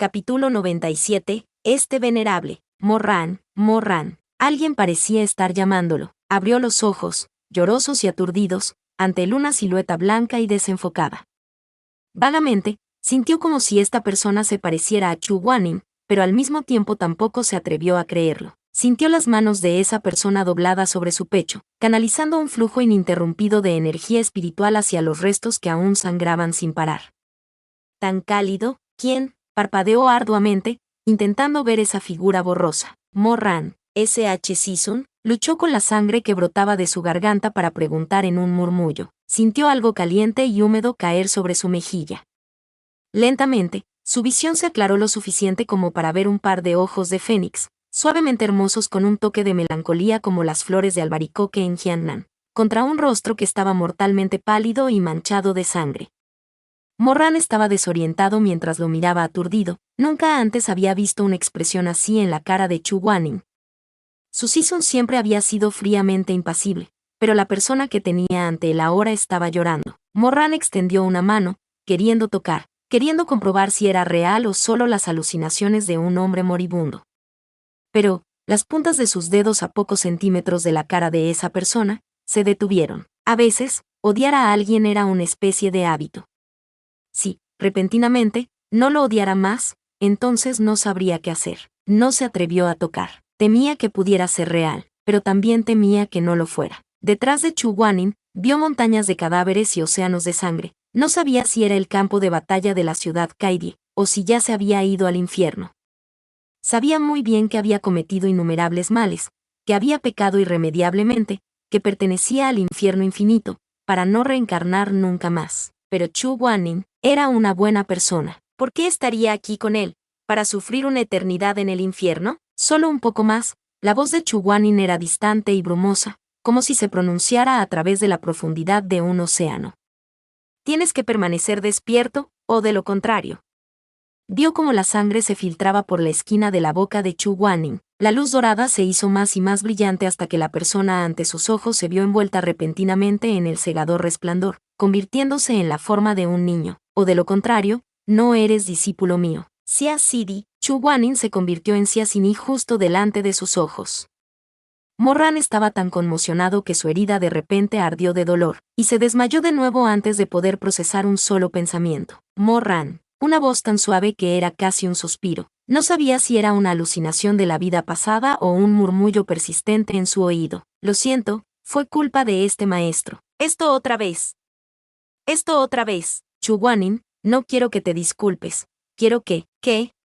Capítulo 97. Venerable. Morran, Morran. Alguien parecía estar llamándolo. Abrió los ojos, llorosos y aturdidos, ante una silueta blanca y desenfocada. Vagamente, sintió como si esta persona se pareciera a Chu Guanyin, pero al mismo tiempo tampoco se atrevió a creerlo. Sintió las manos de esa persona dobladas sobre su pecho, canalizando un flujo ininterrumpido de energía espiritual hacia los restos que aún sangraban sin parar. Tan cálido, ¿quién? Parpadeó arduamente, intentando ver esa figura borrosa. Morran, S.H. Season, luchó con la sangre que brotaba de su garganta para preguntar en un murmullo. Sintió algo caliente y húmedo caer sobre su mejilla. Lentamente, su visión se aclaró lo suficiente como para ver un par de ojos de fénix, suavemente hermosos con un toque de melancolía como las flores de albaricoque en Jiannan, contra un rostro que estaba mortalmente pálido y manchado de sangre. Morran estaba desorientado mientras lo miraba aturdido. Nunca antes había visto una expresión así en la cara de Chu Guanyin. Su Season siempre había sido fríamente impasible, pero la persona que tenía ante él ahora estaba llorando. Morran extendió una mano, queriendo tocar, queriendo comprobar si era real o solo las alucinaciones de un hombre moribundo. Pero, las puntas de sus dedos a pocos centímetros de la cara de esa persona, se detuvieron. A veces, odiar a alguien era una especie de hábito. Si, repentinamente, no lo odiara más, entonces no sabría qué hacer. No se atrevió a tocar. Temía que pudiera ser real, pero también temía que no lo fuera. Detrás de Chu Guanyin, vio montañas de cadáveres y océanos de sangre. No sabía si era el campo de batalla de la ciudad Kairi, o si ya se había ido al infierno. Sabía muy bien que había cometido innumerables males, que había pecado irremediablemente, que pertenecía al infierno infinito, para no reencarnar nunca más. Pero Chu Guanyin era una buena persona. ¿Por qué estaría aquí con él? ¿Para sufrir una eternidad en el infierno? Solo un poco más. La voz de Chu Guanyin era distante y brumosa, como si se pronunciara a través de la profundidad de un océano. Tienes que permanecer despierto, o de lo contrario. Vio cómo la sangre se filtraba por la esquina de la boca de Chu Guanyin. La luz dorada se hizo más y más brillante hasta que la persona ante sus ojos se vio envuelta repentinamente en el cegador resplandor, convirtiéndose en la forma de un niño. O de lo contrario, no eres discípulo mío. Xia Sidi, Chu Guanyin se convirtió en Xia Sini justo delante de sus ojos. Morran estaba tan conmocionado que su herida de repente ardió de dolor, y se desmayó de nuevo antes de poder procesar un solo pensamiento. Morran. Una voz tan suave que era casi un suspiro. No sabía si era una alucinación de la vida pasada o un murmullo persistente en su oído. Lo siento, fue culpa de este maestro. Esto otra vez. Esto otra vez. Chu Guanyin, no quiero que te disculpes. Quiero que,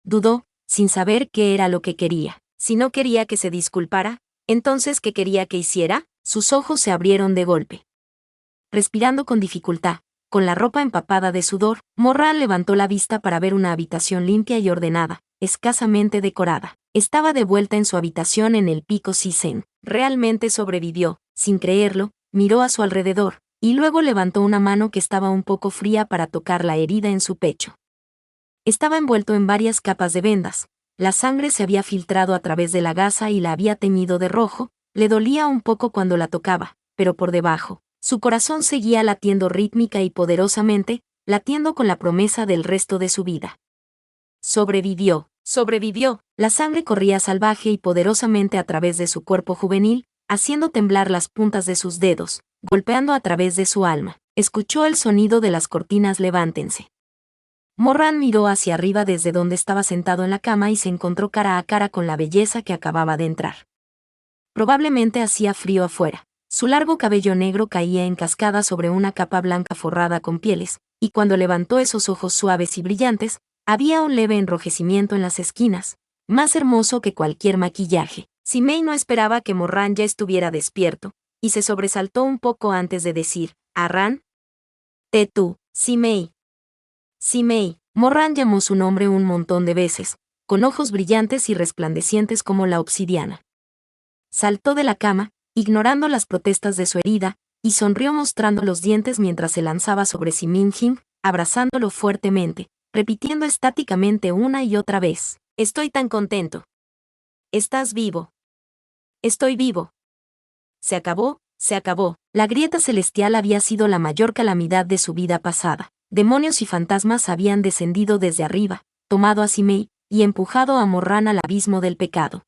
dudó, sin saber qué era lo que quería. Si no quería que se disculpara, entonces ¿qué quería que hiciera? Sus ojos se abrieron de golpe. Respirando con dificultad, con la ropa empapada de sudor, Morran levantó la vista para ver una habitación limpia y ordenada, escasamente decorada. Estaba de vuelta en su habitación en el pico Sisen. Realmente sobrevivió. Sin creerlo, miró a su alrededor, y luego levantó una mano que estaba un poco fría para tocar la herida en su pecho. Estaba envuelto en varias capas de vendas. La sangre se había filtrado a través de la gasa y la había teñido de rojo. Le dolía un poco cuando la tocaba, pero por debajo, su corazón seguía latiendo rítmica y poderosamente, latiendo con la promesa del resto de su vida. Sobrevivió, sobrevivió. La sangre corría salvaje y poderosamente a través de su cuerpo juvenil, haciendo temblar las puntas de sus dedos, golpeando a través de su alma. Escuchó el sonido de las cortinas levántense. Morran miró hacia arriba desde donde estaba sentado en la cama y se encontró cara a cara con la belleza que acababa de entrar. Probablemente hacía frío afuera. Su largo cabello negro caía en cascada sobre una capa blanca forrada con pieles, y cuando levantó esos ojos suaves y brillantes, había un leve enrojecimiento en las esquinas, más hermoso que cualquier maquillaje. Simei no esperaba que Morran ya estuviera despierto, y se sobresaltó un poco antes de decir, «Arran, tú, Simei». Simei. Morran llamó su nombre un montón de veces, con ojos brillantes y resplandecientes como la obsidiana. Saltó de la cama, ignorando las protestas de su herida, y sonrió mostrando los dientes mientras se lanzaba sobre Siminjin, abrazándolo fuertemente, repitiendo estáticamente una y otra vez, «Estoy tan contento. Estás vivo. Estoy vivo». Se acabó, se acabó. La grieta celestial había sido la mayor calamidad de su vida pasada. Demonios y fantasmas habían descendido desde arriba, tomado a Simei y empujado a Morran al abismo del pecado.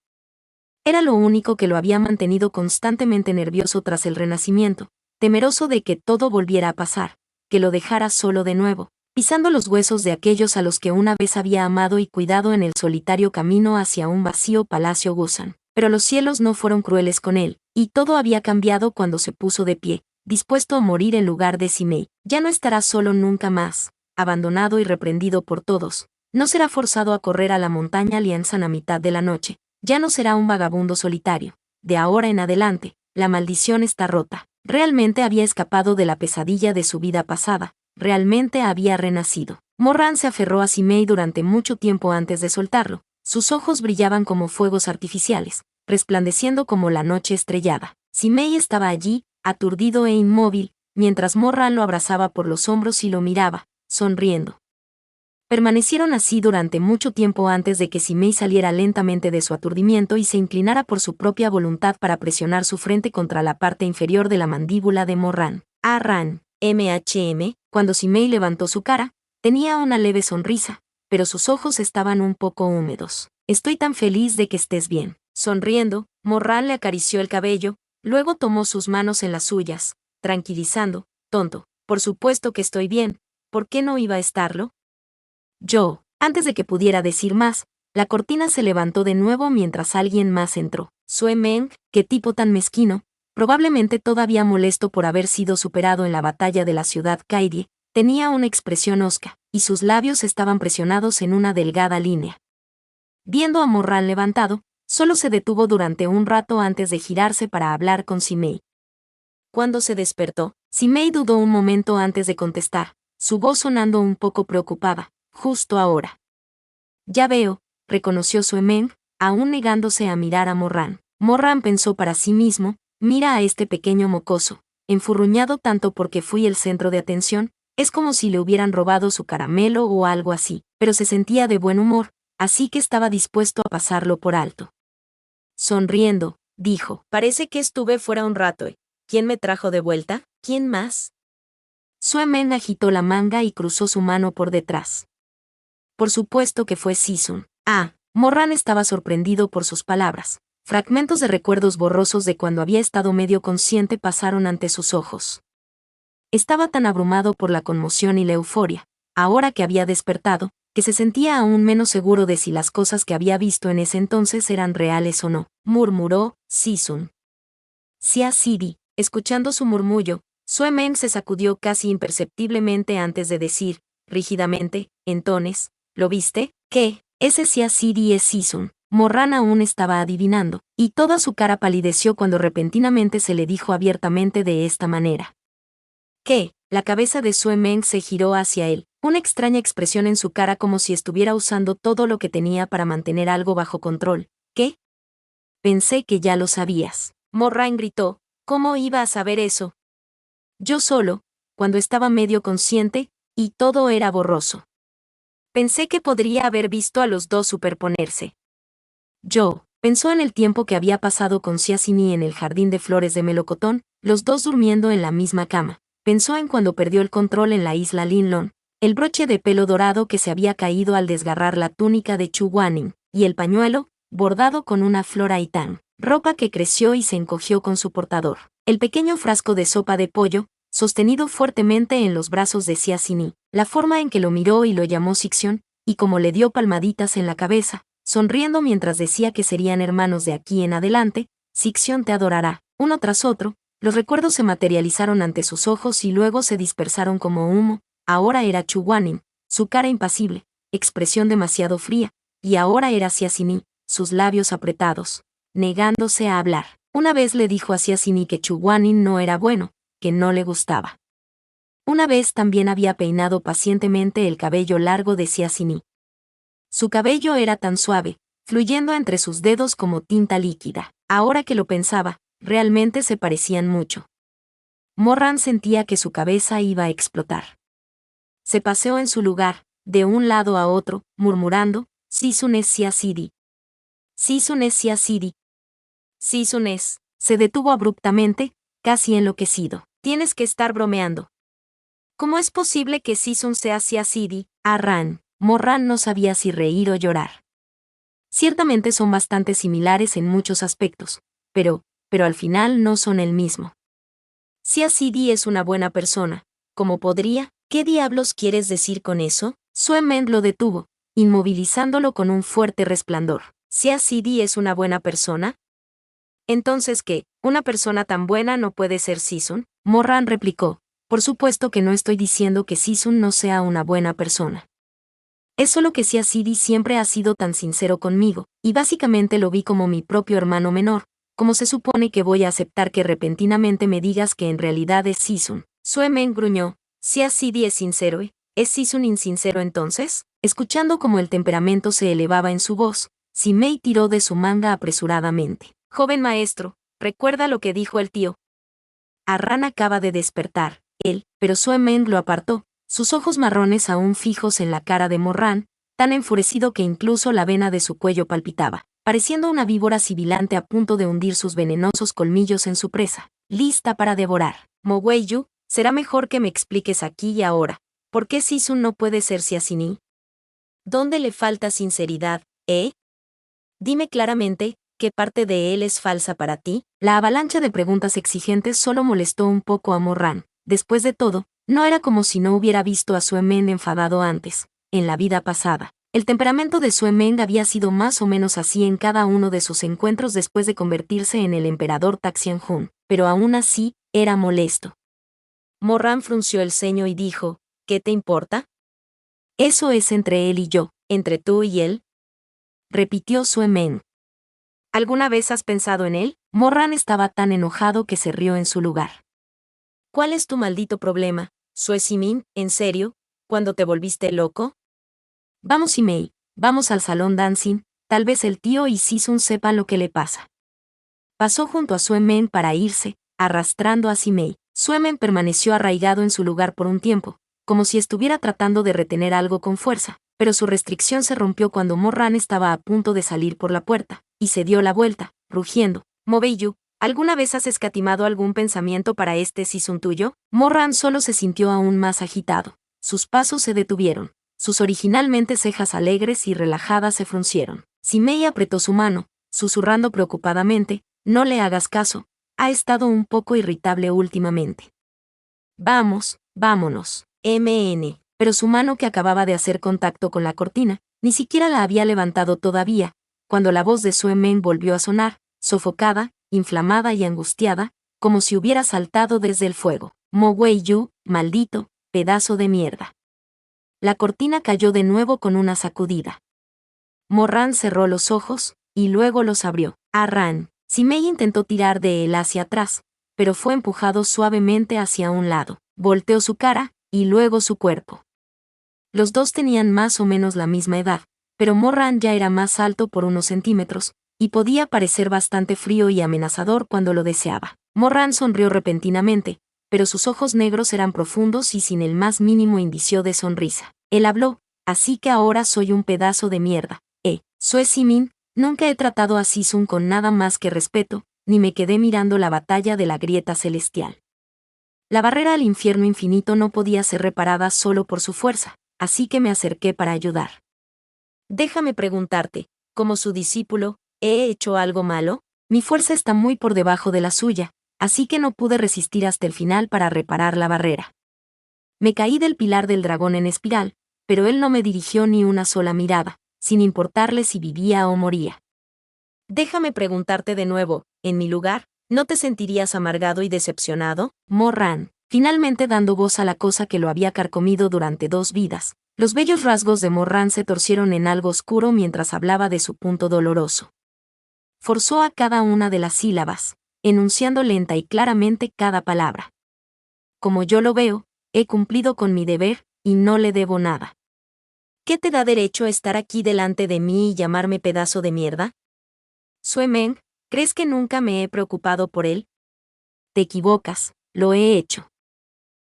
Era lo único que lo había mantenido constantemente nervioso tras el renacimiento, temeroso de que todo volviera a pasar, que lo dejara solo de nuevo, pisando los huesos de aquellos a los que una vez había amado y cuidado en el solitario camino hacia un vacío palacio Gusan. Pero los cielos no fueron crueles con él, y todo había cambiado cuando se puso de pie, dispuesto a morir en lugar de Simei. Ya no estará solo nunca más, abandonado y reprendido por todos. No será forzado a correr a la montaña Lianzan a mitad de la noche. Ya no será un vagabundo solitario. De ahora en adelante, la maldición está rota. Realmente había escapado de la pesadilla de su vida pasada. Realmente había renacido. Morran se aferró a Simei durante mucho tiempo antes de soltarlo. Sus ojos brillaban como fuegos artificiales, resplandeciendo como la noche estrellada. Simei estaba allí, aturdido e inmóvil, mientras Morran lo abrazaba por los hombros y lo miraba, sonriendo. Permanecieron así durante mucho tiempo antes de que Simei saliera lentamente de su aturdimiento y se inclinara por su propia voluntad para presionar su frente contra la parte inferior de la mandíbula de Morran. Ran, cuando Simei levantó su cara, tenía una leve sonrisa, pero sus ojos estaban un poco húmedos. Estoy tan feliz de que estés bien. Sonriendo, Morran le acarició el cabello, luego tomó sus manos en las suyas, tranquilizando, tonto, por supuesto que estoy bien, ¿por qué no iba a estarlo? Antes de que pudiera decir más, la cortina se levantó de nuevo mientras alguien más entró. Sue Meng, qué tipo tan mezquino, probablemente todavía molesto por haber sido superado en la batalla de la ciudad Kaidie, tenía una expresión hosca, y sus labios estaban presionados en una delgada línea. Viendo a Morran levantado, solo se detuvo durante un rato antes de girarse para hablar con Simei. Cuando se despertó, Simei dudó un momento antes de contestar, su voz sonando un poco preocupada. Justo ahora. Ya veo, reconoció Sue Meng, aún negándose a mirar a Morran. Morran pensó para sí mismo, mira a este pequeño mocoso, enfurruñado tanto porque fui el centro de atención, es como si le hubieran robado su caramelo o algo así, pero se sentía de buen humor, así que estaba dispuesto a pasarlo por alto. Sonriendo, dijo, parece que estuve fuera un rato. ¿Quién me trajo de vuelta? ¿Quién más? Sue Meng agitó la manga y cruzó su mano por detrás. Por supuesto que fue Sisun. Morran estaba sorprendido por sus palabras. Fragmentos de recuerdos borrosos de cuando había estado medio consciente pasaron ante sus ojos. Estaba tan abrumado por la conmoción y la euforia, ahora que había despertado, que se sentía aún menos seguro de si las cosas que había visto en ese entonces eran reales o no, murmuró Sisun. Xia Sidi, escuchando su murmullo, Sue Meng se sacudió casi imperceptiblemente antes de decir, rígidamente, entones, ¿lo viste? ¿Qué? Ese Xia Sidi es Sisun. Morran aún estaba adivinando, y toda su cara palideció cuando repentinamente se le dijo abiertamente de esta manera. ¿Qué? La cabeza de Sue Meng se giró hacia él, una extraña expresión en su cara como si estuviera usando todo lo que tenía para mantener algo bajo control. ¿Qué? Pensé que ya lo sabías. Morran gritó, ¿cómo iba a saber eso? Yo solo, cuando estaba medio consciente, y todo era borroso. Pensé que podría haber visto a los dos superponerse. Pensó en el tiempo que había pasado con Xia Sini en el jardín de flores de melocotón, los dos durmiendo en la misma cama. Pensó en cuando perdió el control en la isla Linlong, el broche de pelo dorado que se había caído al desgarrar la túnica de Chu Guaning, y el pañuelo, bordado con una flor haitán, ropa que creció y se encogió con su portador. El pequeño frasco de sopa de pollo, sostenido fuertemente en los brazos de Xia Sini, la forma en que lo miró y lo llamó Sixion, y como le dio palmaditas en la cabeza, sonriendo mientras decía que serían hermanos de aquí en adelante, Sixion te adorará. Uno tras otro, los recuerdos se materializaron ante sus ojos y luego se dispersaron como humo. Ahora era Chu Guaning, su cara impasible, expresión demasiado fría, y ahora era Xia Sini, sus labios apretados, negándose a hablar. Una vez le dijo a Xia Sini que Chu Guaning no era bueno, que no le gustaba. Una vez también había peinado pacientemente el cabello largo de Xia Sini. Su cabello era tan suave, fluyendo entre sus dedos como tinta líquida. Ahora que lo pensaba, realmente se parecían mucho. Morran sentía que su cabeza iba a explotar. Se paseó en su lugar, de un lado a otro, murmurando, Sisun es Xia Sidi. Sisun es Xia Sidi. Sisun es. Se detuvo abruptamente, casi enloquecido. Tienes que estar bromeando. ¿Cómo es posible que Sisun sea Xia Sidi? Ran. Morran no sabía si reír o llorar. Ciertamente son bastante similares en muchos aspectos, pero al final no son el mismo. Sia Sidi es una buena persona. ¿Cómo podría? ¿Qué diablos quieres decir con eso? Sue Meng lo detuvo, inmovilizándolo con un fuerte resplandor. ¿Sia Sidi es una buena persona? ¿Entonces qué? ¿Una persona tan buena no puede ser Sisun? Morran replicó. Por supuesto que no estoy diciendo que Sisun no sea una buena persona. Es solo que Sia Sidi siempre ha sido tan sincero conmigo, y básicamente lo vi como mi propio hermano menor. ¿Cómo se supone que voy a aceptar que repentinamente me digas que en realidad es Sisun? Sue Meng gruñó. Sia Sidi es sincero y ¿es Sisun insincero entonces? Escuchando cómo el temperamento se elevaba en su voz, Simei tiró de su manga apresuradamente. Joven maestro, ¿recuerda lo que dijo el tío? Arran acaba de despertar. Pero Sue Meng lo apartó, sus ojos marrones aún fijos en la cara de Morran, tan enfurecido que incluso la vena de su cuello palpitaba, pareciendo una víbora sibilante a punto de hundir sus venenosos colmillos en su presa, lista para devorar. Mo Weiyu, será mejor que me expliques aquí y ahora, ¿por qué Sisun no puede ser Siasini? ¿Dónde le falta sinceridad, Dime claramente, ¿qué parte de él es falsa para ti? La avalancha de preguntas exigentes solo molestó un poco a Morran. Después de todo, no era como si no hubiera visto a Sue Meng enfadado antes, en la vida pasada. El temperamento de Sue Meng había sido más o menos así en cada uno de sus encuentros después de convertirse en el emperador Taxianjun, pero aún así, era molesto. Morran frunció el ceño y dijo, ¿qué te importa? Eso es entre él y yo, entre tú y él, repitió Sue Meng. ¿Alguna vez has pensado en él? Morran estaba tan enojado que se rió en su lugar. ¿Cuál es tu maldito problema, Sue Simin? ¿En serio? ¿Cuándo te volviste loco? Vamos Simei, vamos al salón dancing, tal vez el tío y Sisun sepan lo que le pasa. Pasó junto a Sue Meng para irse, arrastrando a Simei. Sue Meng permaneció arraigado en su lugar por un tiempo, como si estuviera tratando de retener algo con fuerza, pero su restricción se rompió cuando Morran estaba a punto de salir por la puerta, y se dio la vuelta, rugiendo. Mo Weiyu, ¿alguna vez has escatimado algún pensamiento para este Sisun tuyo? Morran solo se sintió aún más agitado. Sus pasos se detuvieron. Sus originalmente cejas alegres y relajadas se fruncieron. Simei apretó su mano, susurrando preocupadamente, no le hagas caso, ha estado un poco irritable últimamente. Vamos, vámonos, MN. Pero su mano que acababa de hacer contacto con la cortina, ni siquiera la había levantado todavía, cuando la voz de Sue Meng volvió a sonar, sofocada, inflamada y angustiada, como si hubiera saltado desde el fuego. Mo Weiyu, maldito, pedazo de mierda. La cortina cayó de nuevo con una sacudida. Morran cerró los ojos, y luego los abrió. Arran. Simei intentó tirar de él hacia atrás, pero fue empujado suavemente hacia un lado. Volteó su cara, y luego su cuerpo. Los dos tenían más o menos la misma edad, pero Morran ya era más alto por unos centímetros, y podía parecer bastante frío y amenazador cuando lo deseaba. Morran sonrió repentinamente, pero sus ojos negros eran profundos y sin el más mínimo indicio de sonrisa. Él habló, así que ahora soy un pedazo de mierda. Sue Simin, nunca he tratado a Sisun con nada más que respeto, ni me quedé mirando la batalla de la grieta celestial. La barrera al infierno infinito no podía ser reparada solo por su fuerza, así que me acerqué para ayudar. Déjame preguntarte, como su discípulo, ¿he hecho algo malo? Mi fuerza está muy por debajo de la suya, así que no pude resistir hasta el final para reparar la barrera. Me caí del pilar del dragón en espiral, pero él no me dirigió ni una sola mirada, sin importarle si vivía o moría. Déjame preguntarte de nuevo, en mi lugar, ¿no te sentirías amargado y decepcionado? Morran, finalmente dando voz a la cosa que lo había carcomido durante 2 vidas. Los bellos rasgos de Morran se torcieron en algo oscuro mientras hablaba de su punto doloroso. Forzó a cada una de las sílabas, enunciando lenta y claramente cada palabra. Como yo lo veo, he cumplido con mi deber, y no le debo nada. ¿Qué te da derecho a estar aquí delante de mí y llamarme pedazo de mierda? Sue Meng, ¿crees que nunca me he preocupado por él? Te equivocas, lo he hecho.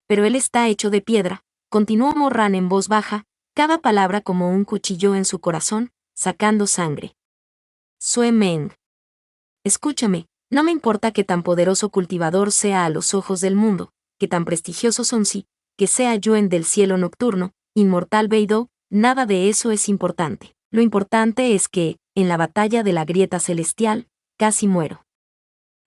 Pero él está hecho de piedra, continuó Morran en voz baja, cada palabra como un cuchillo en su corazón, sacando sangre. Sue Meng. Escúchame, no me importa que tan poderoso cultivador sea a los ojos del mundo, que tan prestigioso Sonsi, que sea Yuen del cielo nocturno, inmortal Beidou, nada de eso es importante. Lo importante es que, en la batalla de la grieta celestial, casi muero.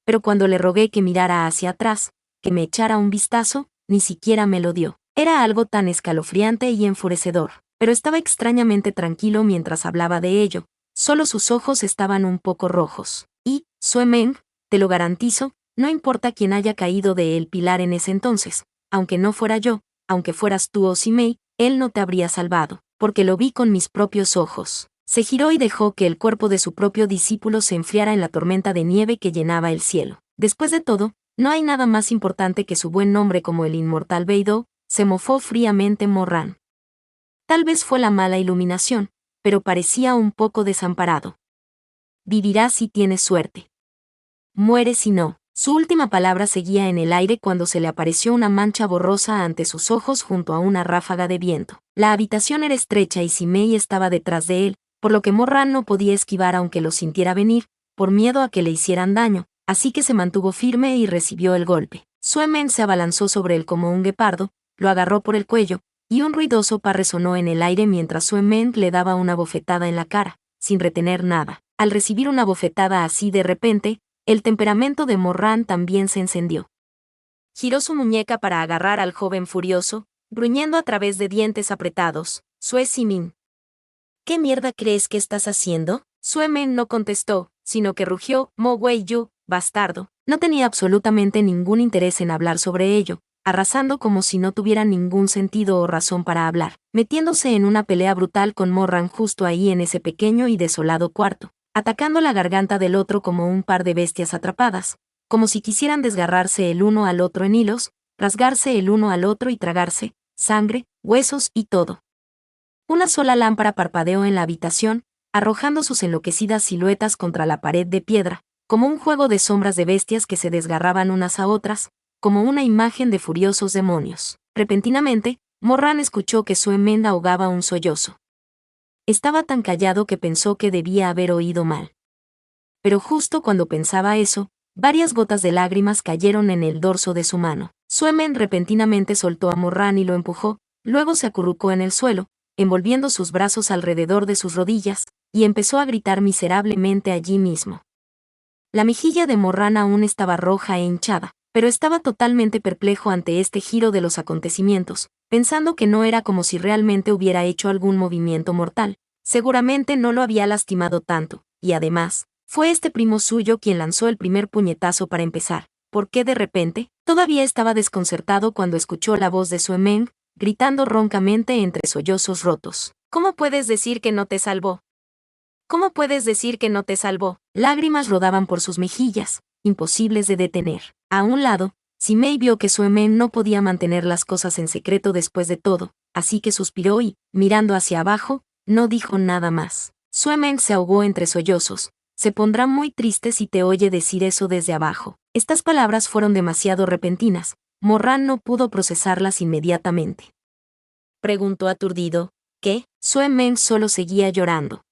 Pero cuando le rogué que mirara hacia atrás, que me echara un vistazo, ni siquiera me lo dio. Era algo tan escalofriante y enfurecedor, pero estaba extrañamente tranquilo mientras hablaba de ello, solo sus ojos estaban un poco rojos. Y, Sue Meng, te lo garantizo, no importa quién haya caído de el pilar en ese entonces, aunque no fuera yo, aunque fueras tú o Simei, él no te habría salvado, porque lo vi con mis propios ojos. Se giró y dejó que el cuerpo de su propio discípulo se enfriara en la tormenta de nieve que llenaba el cielo. Después de todo, no hay nada más importante que su buen nombre como el inmortal Beidou, se mofó fríamente Morran. Tal vez fue la mala iluminación, pero parecía un poco desamparado. Vivirás si tienes suerte. Muere si no. Su última palabra seguía en el aire cuando se le apareció una mancha borrosa ante sus ojos junto a una ráfaga de viento. La habitación era estrecha y Simei estaba detrás de él, por lo que Morran no podía esquivar aunque lo sintiera venir, por miedo a que le hicieran daño, así que se mantuvo firme y recibió el golpe. Sue Meng se abalanzó sobre él como un guepardo, lo agarró por el cuello, y un ruidoso pa resonó en el aire mientras Sue Meng le daba una bofetada en la cara, sin retener nada. Al recibir una bofetada así de repente, el temperamento de Morran también se encendió. Giró su muñeca para agarrar al joven furioso, gruñendo a través de dientes apretados. Sue Simin. ¿Qué mierda crees que estás haciendo? Sue Meng no contestó, sino que rugió, Mo Wei Yu, bastardo. No tenía absolutamente ningún interés en hablar sobre ello, arrasando como si no tuviera ningún sentido o razón para hablar, metiéndose en una pelea brutal con Morran justo ahí en ese pequeño y desolado cuarto, atacando la garganta del otro como un par de bestias atrapadas, como si quisieran desgarrarse el uno al otro en hilos, rasgarse el uno al otro y tragarse, sangre, huesos y todo. Una sola lámpara parpadeó en la habitación, arrojando sus enloquecidas siluetas contra la pared de piedra, como un juego de sombras de bestias que se desgarraban unas a otras, como una imagen de furiosos demonios. Repentinamente, Morran escuchó que Sue Meng ahogaba un sollozo. Estaba tan callado que pensó que debía haber oído mal. Pero justo cuando pensaba eso, varias gotas de lágrimas cayeron en el dorso de su mano. Sue Meng repentinamente soltó a Morran y lo empujó, luego se acurrucó en el suelo, envolviendo sus brazos alrededor de sus rodillas, y empezó a gritar miserablemente allí mismo. La mejilla de Morran aún estaba roja e hinchada, pero estaba totalmente perplejo ante este giro de los acontecimientos, pensando que no era como si realmente hubiera hecho algún movimiento mortal. Seguramente no lo había lastimado tanto, y además, fue este primo suyo quien lanzó el primer puñetazo para empezar. ¿Por qué de repente? Todavía estaba desconcertado cuando escuchó la voz de Sue Meng, gritando roncamente entre sollozos rotos. ¿Cómo puedes decir que no te salvó? ¿Cómo puedes decir que no te salvó? Lágrimas rodaban por sus mejillas, imposibles de detener. A un lado, Simei vio que Sue Meng no podía mantener las cosas en secreto después de todo, así que suspiró y, mirando hacia abajo, no dijo nada más. Sue Meng se ahogó entre sollozos. Se pondrá muy triste si te oye decir eso desde abajo. Estas palabras fueron demasiado repentinas. Morran no pudo procesarlas inmediatamente. Preguntó aturdido. ¿Qué? Sue Meng solo seguía llorando.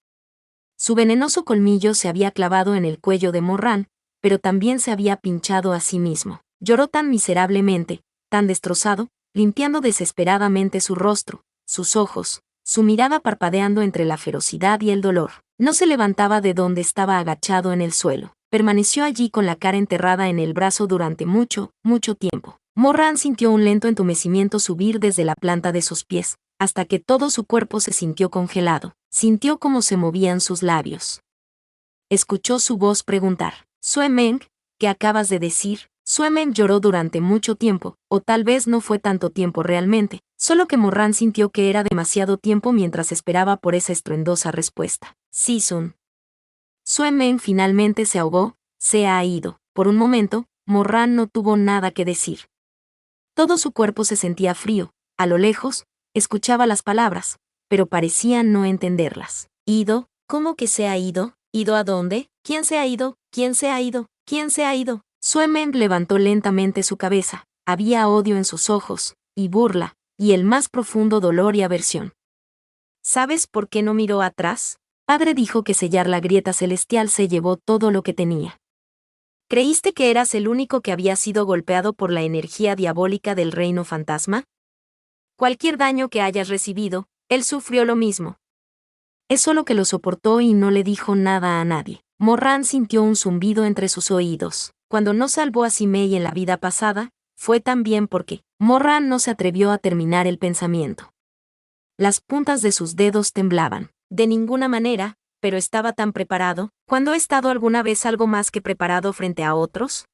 Su venenoso colmillo se había clavado en el cuello de Morran, pero también se había pinchado a sí mismo. Lloró tan miserablemente, tan destrozado, limpiando desesperadamente su rostro, sus ojos, su mirada parpadeando entre la ferocidad y el dolor. No se levantaba de donde estaba agachado en el suelo. Permaneció allí con la cara enterrada en el brazo durante mucho, mucho tiempo. Morran sintió un lento entumecimiento subir desde la planta de sus pies, hasta que todo su cuerpo se sintió congelado. Sintió cómo se movían sus labios. Escuchó su voz preguntar. Sue Meng, ¿qué acabas de decir? Sue Meng lloró durante mucho tiempo, o tal vez no fue tanto tiempo realmente, solo que Morran sintió que era demasiado tiempo mientras esperaba por esa estruendosa respuesta. Sisun. Sue Meng finalmente se ahogó, se ha ido. Por un momento, Morran no tuvo nada que decir. Todo su cuerpo se sentía frío, a lo lejos, escuchaba las palabras, pero parecía no entenderlas. ¿Ido? ¿Cómo que se ha ido? ¿Ido a dónde? ¿Quién se ha ido? ¿Quién se ha ido? ¿Quién se ha ido? Sue Meng levantó lentamente su cabeza. Había odio en sus ojos, y burla, y el más profundo dolor y aversión. ¿Sabes por qué no miró atrás? Padre dijo que sellar la grieta celestial se llevó todo lo que tenía. ¿Creíste que eras el único que había sido golpeado por la energía diabólica del reino fantasma? Cualquier daño que hayas recibido, Él sufrió lo mismo. Es solo que lo soportó y no le dijo nada a nadie. Morran sintió un zumbido entre sus oídos. Cuando no salvó a Simei en la vida pasada, fue también porque Morran no se atrevió a terminar el pensamiento. Las puntas de sus dedos temblaban. De ninguna manera, pero estaba tan preparado. ¿Cuándo he estado alguna vez algo más que preparado frente a otros?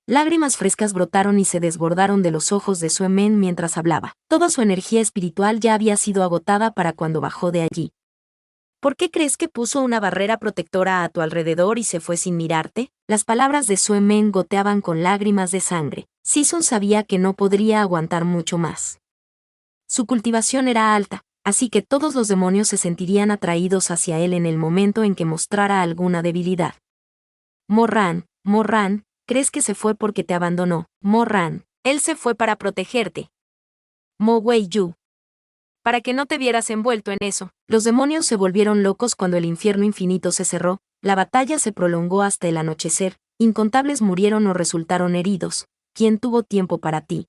Lágrimas frescas brotaron y se desbordaron de los ojos de Sue Men mientras hablaba. Toda su energía espiritual ya había sido agotada para cuando bajó de allí. ¿Por qué crees que puso una barrera protectora a tu alrededor y se fue sin mirarte? Las palabras de Sue Men goteaban con lágrimas de sangre. Season sabía que no podría aguantar mucho más. Su cultivación era alta, así que todos los demonios se sentirían atraídos hacia él en el momento en que mostrara alguna debilidad. Morran, ¿crees que se fue porque te abandonó? Morran, él se fue para protegerte. Mo Wei-yu. Para que no te vieras envuelto en eso. Los demonios se volvieron locos cuando el infierno infinito se cerró, la batalla se prolongó hasta el anochecer, incontables murieron o resultaron heridos. ¿Quién tuvo tiempo para ti?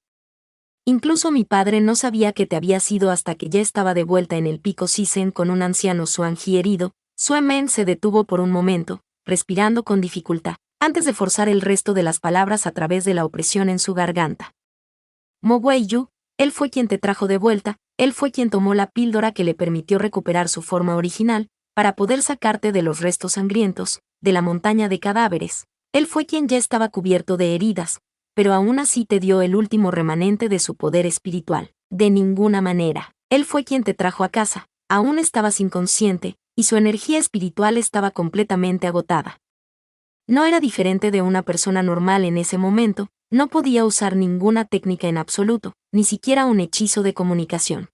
Incluso mi padre no sabía que te habías ido hasta que ya estaba de vuelta en el pico Sisen con un anciano Xuanji herido. Sue Men se detuvo por un momento, respirando con dificultad, antes de forzar el resto de las palabras a través de la opresión en su garganta. Mo Wei-yu, él fue quien te trajo de vuelta, él fue quien tomó la píldora que le permitió recuperar su forma original, para poder sacarte de los restos sangrientos, de la montaña de cadáveres. Él fue quien ya estaba cubierto de heridas, pero aún así te dio el último remanente de su poder espiritual. De ninguna manera. Él fue quien te trajo a casa, aún estabas inconsciente, y su energía espiritual estaba completamente agotada. No era diferente de una persona normal en ese momento, no podía usar ninguna técnica en absoluto, ni siquiera un hechizo de comunicación.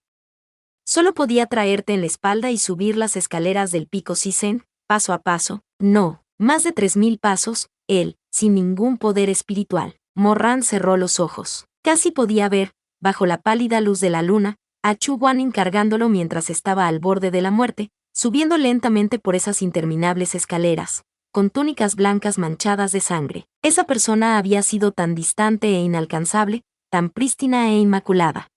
Solo podía traerte en la espalda y subir las escaleras del pico Sisen, paso a paso, no, más de 3000 pasos, él, sin ningún poder espiritual. Morran cerró los ojos. Casi podía ver, bajo la pálida luz de la luna, a Chu Guanin cargándolo mientras estaba al borde de la muerte, subiendo lentamente por esas interminables escaleras, con túnicas blancas manchadas de sangre. Esa persona había sido tan distante e inalcanzable, tan prístina e inmaculada.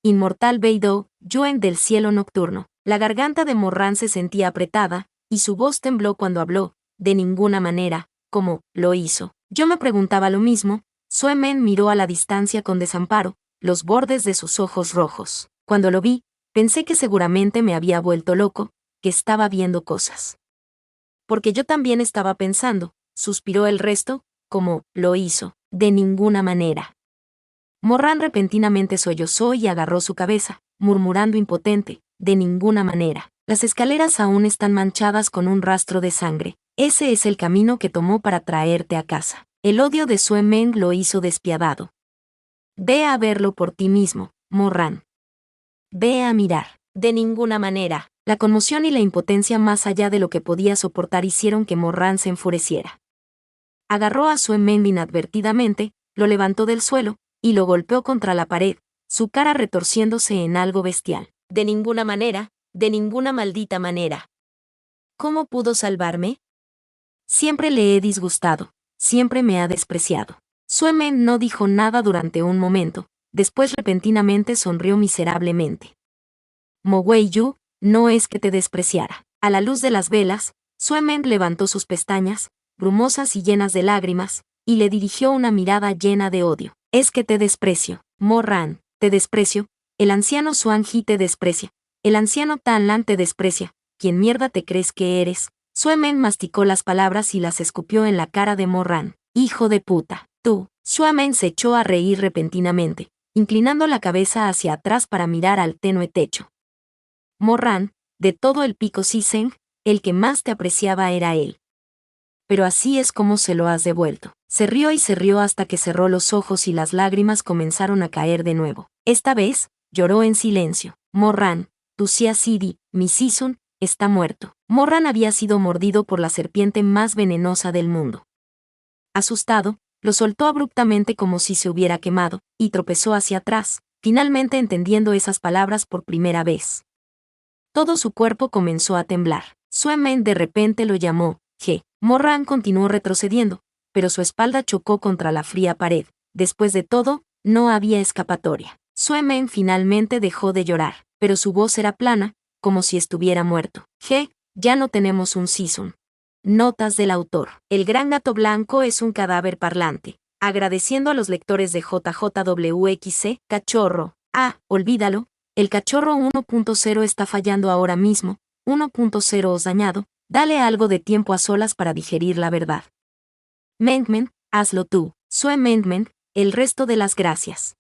Inmortal Beidou, Yuen del cielo nocturno. La garganta de Morran se sentía apretada, y su voz tembló cuando habló, de ninguna manera, como lo hizo. Yo me preguntaba lo mismo. Sue Men miró a la distancia con desamparo, los bordes de sus ojos rojos. Cuando lo vi, pensé que seguramente me había vuelto loco, que estaba viendo cosas. Porque yo también estaba pensando, suspiró el resto, como lo hizo, de ninguna manera. Morran repentinamente sollozó y agarró su cabeza, murmurando impotente, de ninguna manera. Las escaleras aún están manchadas con un rastro de sangre. Ese es el camino que tomó para traerte a casa. El odio de Sue Men lo hizo despiadado. Ve a verlo por ti mismo, Morran. Ve a mirar. De ninguna manera. La conmoción y la impotencia más allá de lo que podía soportar hicieron que Morran se enfureciera. Agarró a Sue Men inadvertidamente, lo levantó del suelo, y lo golpeó contra la pared, su cara retorciéndose en algo bestial. De ninguna manera, de ninguna maldita manera. ¿Cómo pudo salvarme? Siempre le he disgustado, siempre me ha despreciado. Sue Men no dijo nada durante un momento, después repentinamente sonrió miserablemente. Mo Wei-yu, no es que te despreciara. A la luz de las velas, Sue Men levantó sus pestañas, brumosas y llenas de lágrimas, y le dirigió una mirada llena de odio. Es que te desprecio, Morran, te desprecio, el anciano Xuanji te desprecia, el anciano Tanlan te desprecia, ¿quién mierda te crees que eres? Sue Men masticó las palabras y las escupió en la cara de Morran. Hijo de puta, tú. Sue Men se echó a reír repentinamente, inclinando la cabeza hacia atrás para mirar al tenue techo. Morran, de todo el pico Sisen, el que más te apreciaba era él. Pero así es como se lo has devuelto. Se rió y se rió hasta que cerró los ojos y las lágrimas comenzaron a caer de nuevo. Esta vez, lloró en silencio. Morran, tu Sia Sidi, mi Sisun, está muerto. Morran había sido mordido por la serpiente más venenosa del mundo. Asustado, lo soltó abruptamente como si se hubiera quemado, y tropezó hacia atrás, finalmente entendiendo esas palabras por primera vez. Todo su cuerpo comenzó a temblar. Sue Men de repente lo llamó, G. Morran continuó retrocediendo, pero su espalda chocó contra la fría pared. Después de todo, no había escapatoria. Sue Men finalmente dejó de llorar. pero su voz era plana, como si estuviera muerto. Ya no tenemos un Season. Notas del autor. El gran gato blanco es un cadáver parlante. Agradeciendo a los lectores de JJWXC, cachorro. Olvídalo, el cachorro 1.0 está fallando ahora mismo, 1.0 os dañado, dale algo de tiempo a solas para digerir la verdad. Mengmen, hazlo tú. Sue Mengmen, el resto de las gracias.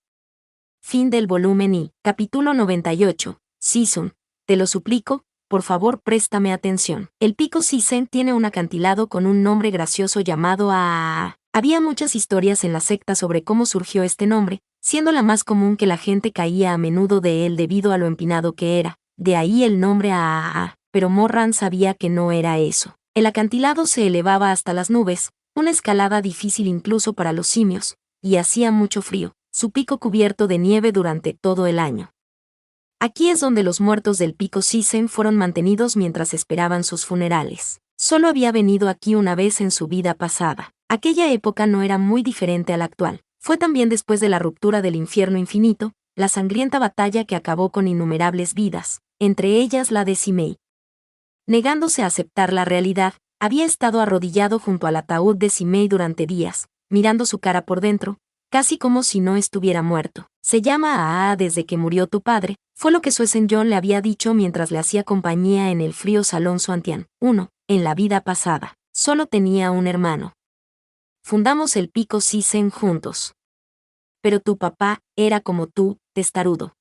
Fin del volumen y capítulo 98, Season. Te lo suplico, por favor préstame atención. El pico Sisen tiene un acantilado con un nombre gracioso llamado Aa. Había muchas historias en la secta sobre cómo surgió este nombre, siendo la más común que la gente caía a menudo de él debido a lo empinado que era, de ahí el nombre Aa, pero Morran sabía que no era eso. El acantilado se elevaba hasta las nubes, una escalada difícil incluso para los simios, y hacía mucho frío, su pico cubierto de nieve durante todo el año. Aquí es donde los muertos del pico Sisen fueron mantenidos mientras esperaban sus funerales. Solo había venido aquí una vez en su vida pasada. Aquella época no era muy diferente a la actual. Fue también después de la ruptura del infierno infinito, la sangrienta batalla que acabó con innumerables vidas, entre ellas la de Simei. Negándose a aceptar la realidad, había estado arrodillado junto al ataúd de Simei durante días, mirando su cara por dentro, casi como si no estuviera muerto. Se llama Aa desde que murió tu padre, fue lo que Suesen John le había dicho mientras le hacía compañía en el frío salón Suantian. En la vida pasada, solo tenía un hermano. Fundamos el pico Sisen juntos. Pero tu papá era como tú, testarudo.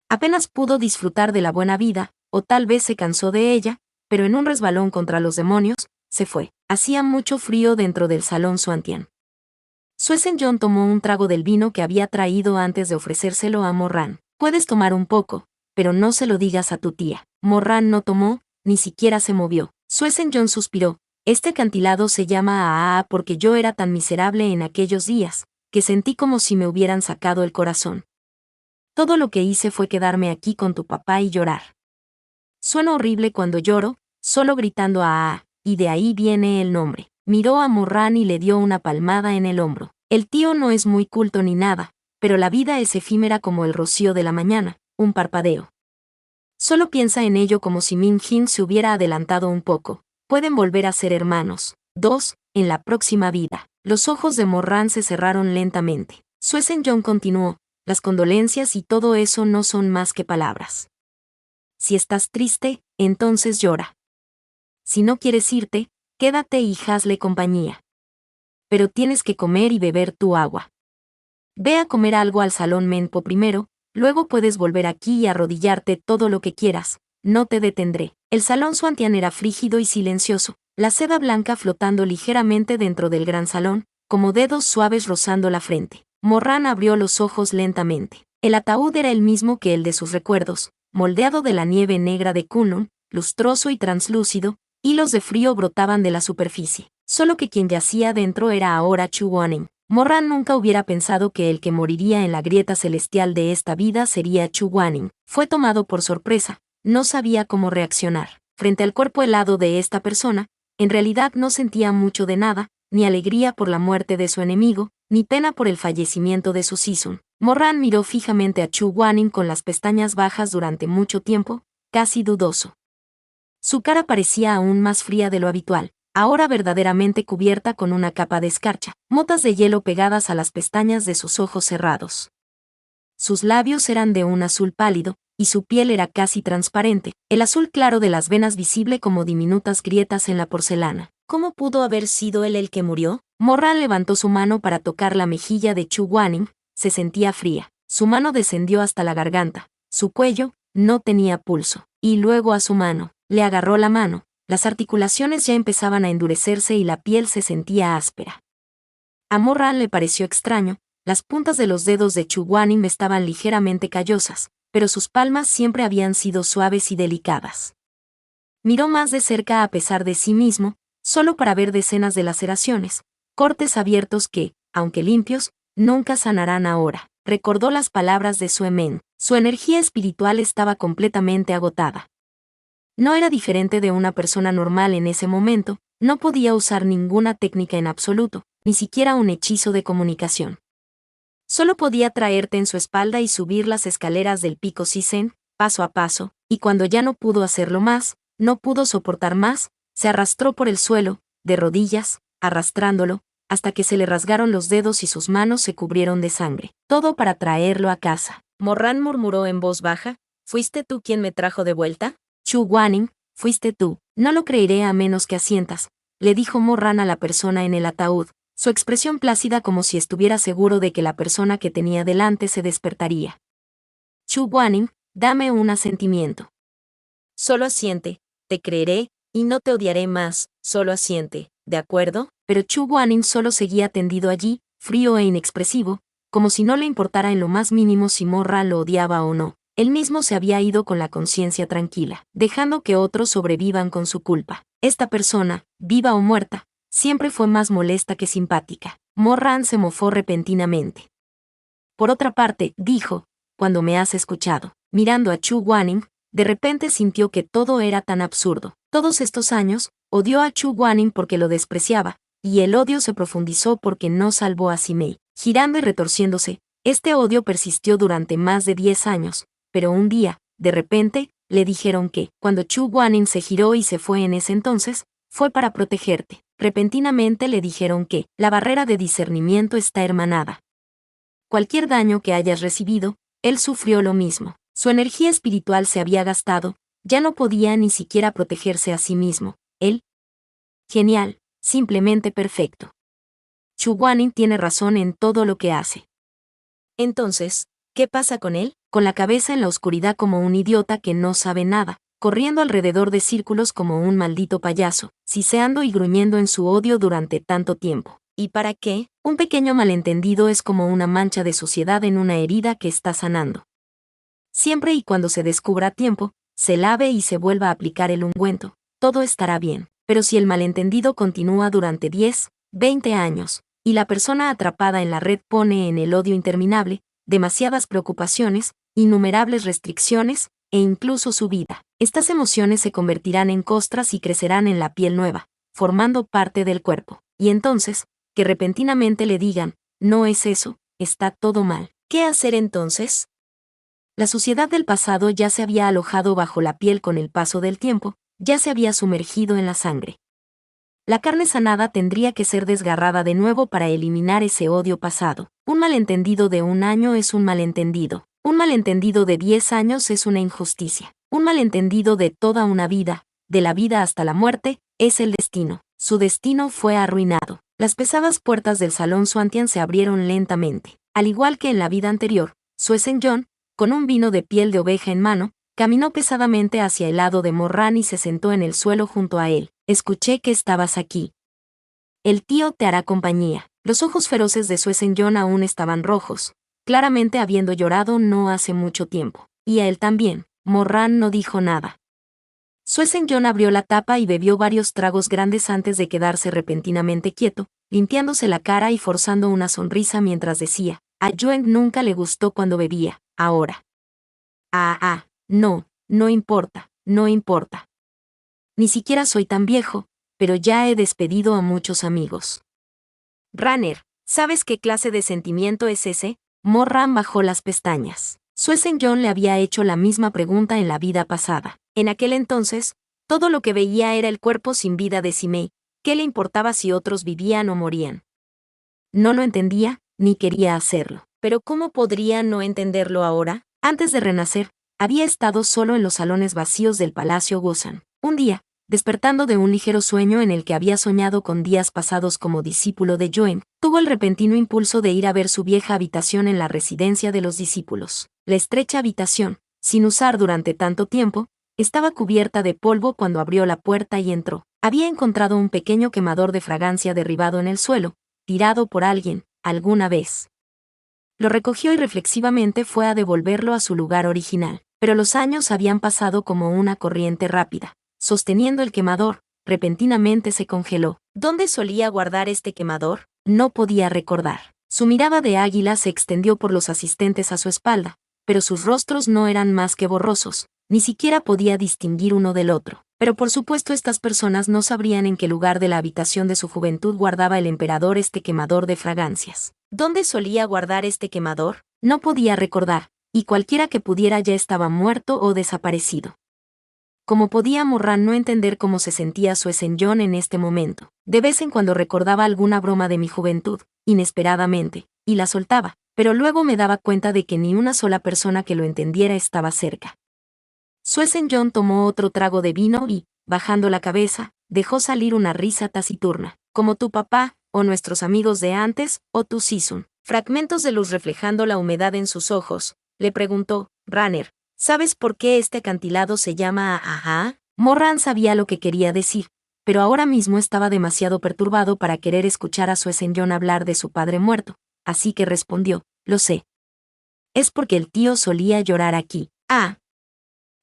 Apenas pudo disfrutar de la buena vida, o tal vez se cansó de ella, pero en un resbalón contra los demonios, se fue. Hacía mucho frío dentro del salón Suantian. Suesen John tomó un trago del vino que había traído antes de ofrecérselo a Morran. Puedes tomar un poco, pero no se lo digas a tu tía. Morran no tomó, ni siquiera se movió. Suesen John suspiró. Este acantilado se llama Aa porque yo era tan miserable en aquellos días, que sentí como si me hubieran sacado el corazón. Todo lo que hice fue quedarme aquí con tu papá y llorar. Suena horrible cuando lloro, solo gritando Aa, y de ahí viene el nombre. Miró a Morran y le dio una palmada en el hombro. El tío no es muy culto ni nada, pero la vida es efímera como el rocío de la mañana, un parpadeo. Solo piensa en ello como si Min Jin se hubiera adelantado un poco. Pueden volver a ser hermanos. 2. En la próxima vida. Los ojos de Morran se cerraron lentamente. Suesen John continuó, las condolencias y todo eso no son más que palabras. Si estás triste, entonces llora. Si no quieres irte, quédate y hazle compañía. Pero tienes que comer y beber tu agua. Ve a comer algo al salón Menpo primero, luego puedes volver aquí y arrodillarte todo lo que quieras, no te detendré. El salón Suantian era frígido y silencioso, la seda blanca flotando ligeramente dentro del gran salón, como dedos suaves rozando la frente. Morran abrió los ojos lentamente. El ataúd era el mismo que el de sus recuerdos, moldeado de la nieve negra de Kunlun, lustroso y translúcido, hilos de frío brotaban de la superficie. Solo que quien yacía dentro era ahora Chu Guaning. Morran nunca hubiera pensado que el que moriría en la grieta celestial de esta vida sería Chu Guaning. Fue tomado por sorpresa, no sabía cómo reaccionar. Frente al cuerpo helado de esta persona, en realidad no sentía mucho de nada, ni alegría por la muerte de su enemigo, ni pena por el fallecimiento de su Season. Morran miró fijamente a Chu Guaning con las pestañas bajas durante mucho tiempo, casi dudoso. Su cara parecía aún más fría de lo habitual, ahora verdaderamente cubierta con una capa de escarcha, motas de hielo pegadas a las pestañas de sus ojos cerrados. Sus labios eran de un azul pálido, y su piel era casi transparente, el azul claro de las venas visible como diminutas grietas en la porcelana. ¿Cómo pudo haber sido él el que murió? Morran levantó su mano para tocar la mejilla de Chu Guaning, se sentía fría. Su mano descendió hasta la garganta, su cuello no tenía pulso, y luego a su mano. Le agarró la mano, las articulaciones ya empezaban a endurecerse y la piel se sentía áspera. A Morran le pareció extraño, las puntas de los dedos de Chu Guaning estaban ligeramente callosas, pero sus palmas siempre habían sido suaves y delicadas. Miró más de cerca a pesar de sí mismo, solo para ver decenas de laceraciones, cortes abiertos que, aunque limpios, nunca sanarán ahora. Recordó las palabras de Sue Men. Su energía espiritual estaba completamente agotada. No era diferente de una persona normal en ese momento, no podía usar ninguna técnica en absoluto, ni siquiera un hechizo de comunicación. Solo podía traerte en su espalda y subir las escaleras del pico Sisen, paso a paso, y cuando ya no pudo hacerlo más, no pudo soportar más, se arrastró por el suelo, de rodillas, arrastrándolo, hasta que se le rasgaron los dedos y sus manos se cubrieron de sangre. Todo para traerlo a casa. Morran murmuró en voz baja, ¿fuiste tú quien me trajo de vuelta? Chu Guaning, fuiste tú. No lo creeré a menos que asientas, le dijo Morran a la persona en el ataúd, su expresión plácida como si estuviera seguro de que la persona que tenía delante se despertaría. Chu Guaning, dame un asentimiento. Solo asiente, te creeré, y no te odiaré más, solo asiente, ¿de acuerdo? Pero Chu Guaning solo seguía tendido allí, frío e inexpresivo, como si no le importara en lo más mínimo si Morran lo odiaba o no. Él mismo se había ido con la conciencia tranquila, dejando que otros sobrevivan con su culpa. Esta persona, viva o muerta, siempre fue más molesta que simpática. Morran se mofó repentinamente. Por otra parte, dijo, cuando me has escuchado, mirando a Chu Guaning, de repente sintió que todo era tan absurdo. Todos estos años, odió a Chu Guaning porque lo despreciaba, y el odio se profundizó porque no salvó a Simei. Girando y retorciéndose, este odio persistió durante más de 10 años, pero un día, de repente, le dijeron que, cuando Chu Guaning se giró y se fue en ese entonces, fue para protegerte. Repentinamente le dijeron que, la barrera de discernimiento está hermanada. Cualquier daño que hayas recibido, él sufrió lo mismo. Su energía espiritual se había gastado, ya no podía ni siquiera protegerse a sí mismo. Él. Genial, simplemente perfecto. Chu Guaning tiene razón en todo lo que hace. Entonces, ¿qué pasa con él? Con la cabeza en la oscuridad como un idiota que no sabe nada, corriendo alrededor de círculos como un maldito payaso, siseando y gruñendo en su odio durante tanto tiempo. ¿Y para qué? Un pequeño malentendido es como una mancha de suciedad en una herida que está sanando. Siempre y cuando se descubra a tiempo, se lave y se vuelva a aplicar el ungüento, todo estará bien. Pero si el malentendido continúa durante 10, 20 años, y la persona atrapada en la red pone en el odio interminable, demasiadas preocupaciones, innumerables restricciones, e incluso su vida, estas emociones se convertirán en costras y crecerán en la piel nueva, formando parte del cuerpo. Y entonces, que repentinamente le digan, no es eso, está todo mal. ¿Qué hacer entonces? La suciedad del pasado ya se había alojado bajo la piel con el paso del tiempo, ya se había sumergido en la sangre. La carne sanada tendría que ser desgarrada de nuevo para eliminar ese odio pasado. Un malentendido de 1 año es un malentendido. Un malentendido de 10 años es una injusticia. Un malentendido de toda una vida, de la vida hasta la muerte, es el destino. Su destino fue arruinado. Las pesadas puertas del salón Swantian se abrieron lentamente. Al igual que en la vida anterior, Sue Seung-yeon, con un vino de piel de oveja en mano, caminó pesadamente hacia el lado de Morran y se sentó en el suelo junto a él. Escuché que estabas aquí. El tío te hará compañía. Los ojos feroces de Sue Seung-yeon aún estaban rojos, claramente habiendo llorado no hace mucho tiempo. Y a él también. Morran no dijo nada. Sue Seung-yeon abrió la tapa y bebió varios tragos grandes antes de quedarse repentinamente quieto, limpiándose la cara y forzando una sonrisa mientras decía, a Yueng nunca le gustó cuando bebía, ahora. No, no importa, no importa. Ni siquiera soy tan viejo, pero ya he despedido a muchos amigos. Runner, ¿sabes qué clase de sentimiento es ese? Morran bajó las pestañas. Sue Seung-yeon le había hecho la misma pregunta en la vida pasada. En aquel entonces, todo lo que veía era el cuerpo sin vida de Simei. ¿Qué le importaba si otros vivían o morían? No lo entendía, ni quería hacerlo. Pero ¿cómo podría no entenderlo ahora? Antes de renacer, había estado solo en los salones vacíos del Palacio Gusan. Un día, despertando de un ligero sueño en el que había soñado con días pasados como discípulo de Yueng, tuvo el repentino impulso de ir a ver su vieja habitación en la residencia de los discípulos. La estrecha habitación, sin usar durante tanto tiempo, estaba cubierta de polvo cuando abrió la puerta y entró. Había encontrado un pequeño quemador de fragancia derribado en el suelo, tirado por alguien, alguna vez. Lo recogió y reflexivamente fue a devolverlo a su lugar original. Pero los años habían pasado como una corriente rápida. Sosteniendo el quemador, repentinamente se congeló. ¿Dónde solía guardar este quemador? No podía recordar. Su mirada de águila se extendió por los asistentes a su espalda, pero sus rostros no eran más que borrosos, ni siquiera podía distinguir uno del otro. Pero por supuesto estas personas no sabrían en qué lugar de la habitación de su juventud guardaba el emperador este quemador de fragancias. ¿Dónde solía guardar este quemador? No podía recordar, y cualquiera que pudiera ya estaba muerto o desaparecido. ¿Cómo podía Morran no entender cómo se sentía Suesenjon en este momento? De vez en cuando recordaba alguna broma de mi juventud, inesperadamente, y la soltaba, pero luego me daba cuenta de que ni una sola persona que lo entendiera estaba cerca. Suesenjon tomó otro trago de vino y, bajando la cabeza, dejó salir una risa taciturna. Como tu papá, o nuestros amigos de antes, o tu Sisun. Fragmentos de luz reflejando la humedad en sus ojos, le preguntó, Ranner, ¿sabes por qué este acantilado se llama Ajá? Morran sabía lo que quería decir, pero ahora mismo estaba demasiado perturbado para querer escuchar a Suesenjon hablar de su padre muerto, así que respondió, lo sé. Es porque el tío solía llorar aquí. Ah.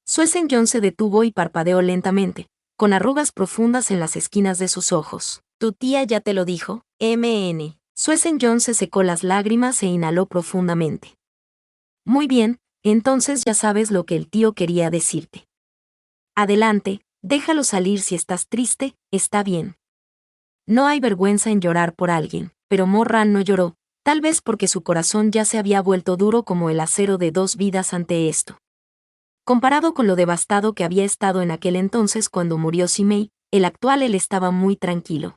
Suesenjon se detuvo y parpadeó lentamente, con arrugas profundas en las esquinas de sus ojos. ¿Tu tía ya te lo dijo? MN. Suesenjon se secó las lágrimas e inhaló profundamente. Muy bien, entonces ya sabes lo que el tío quería decirte. Adelante, déjalo salir si estás triste, está bien. No hay vergüenza en llorar por alguien, pero Morran no lloró, tal vez porque su corazón ya se había vuelto duro como el acero de 2 vidas ante esto. Comparado con lo devastado que había estado en aquel entonces cuando murió Simei, el actual él estaba muy tranquilo.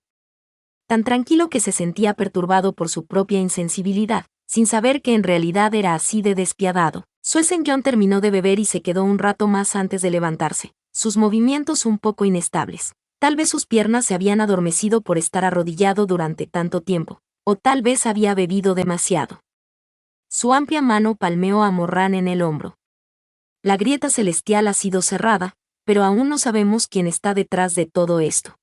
Tan tranquilo que se sentía perturbado por su propia insensibilidad, sin saber que en realidad era así de despiadado. Suesenjon terminó de beber y se quedó un rato más antes de levantarse, sus movimientos un poco inestables. Tal vez sus piernas se habían adormecido por estar arrodillado durante tanto tiempo, o tal vez había bebido demasiado. Su amplia mano palmeó a Morran en el hombro. La grieta celestial ha sido cerrada, pero aún no sabemos quién está detrás de todo esto.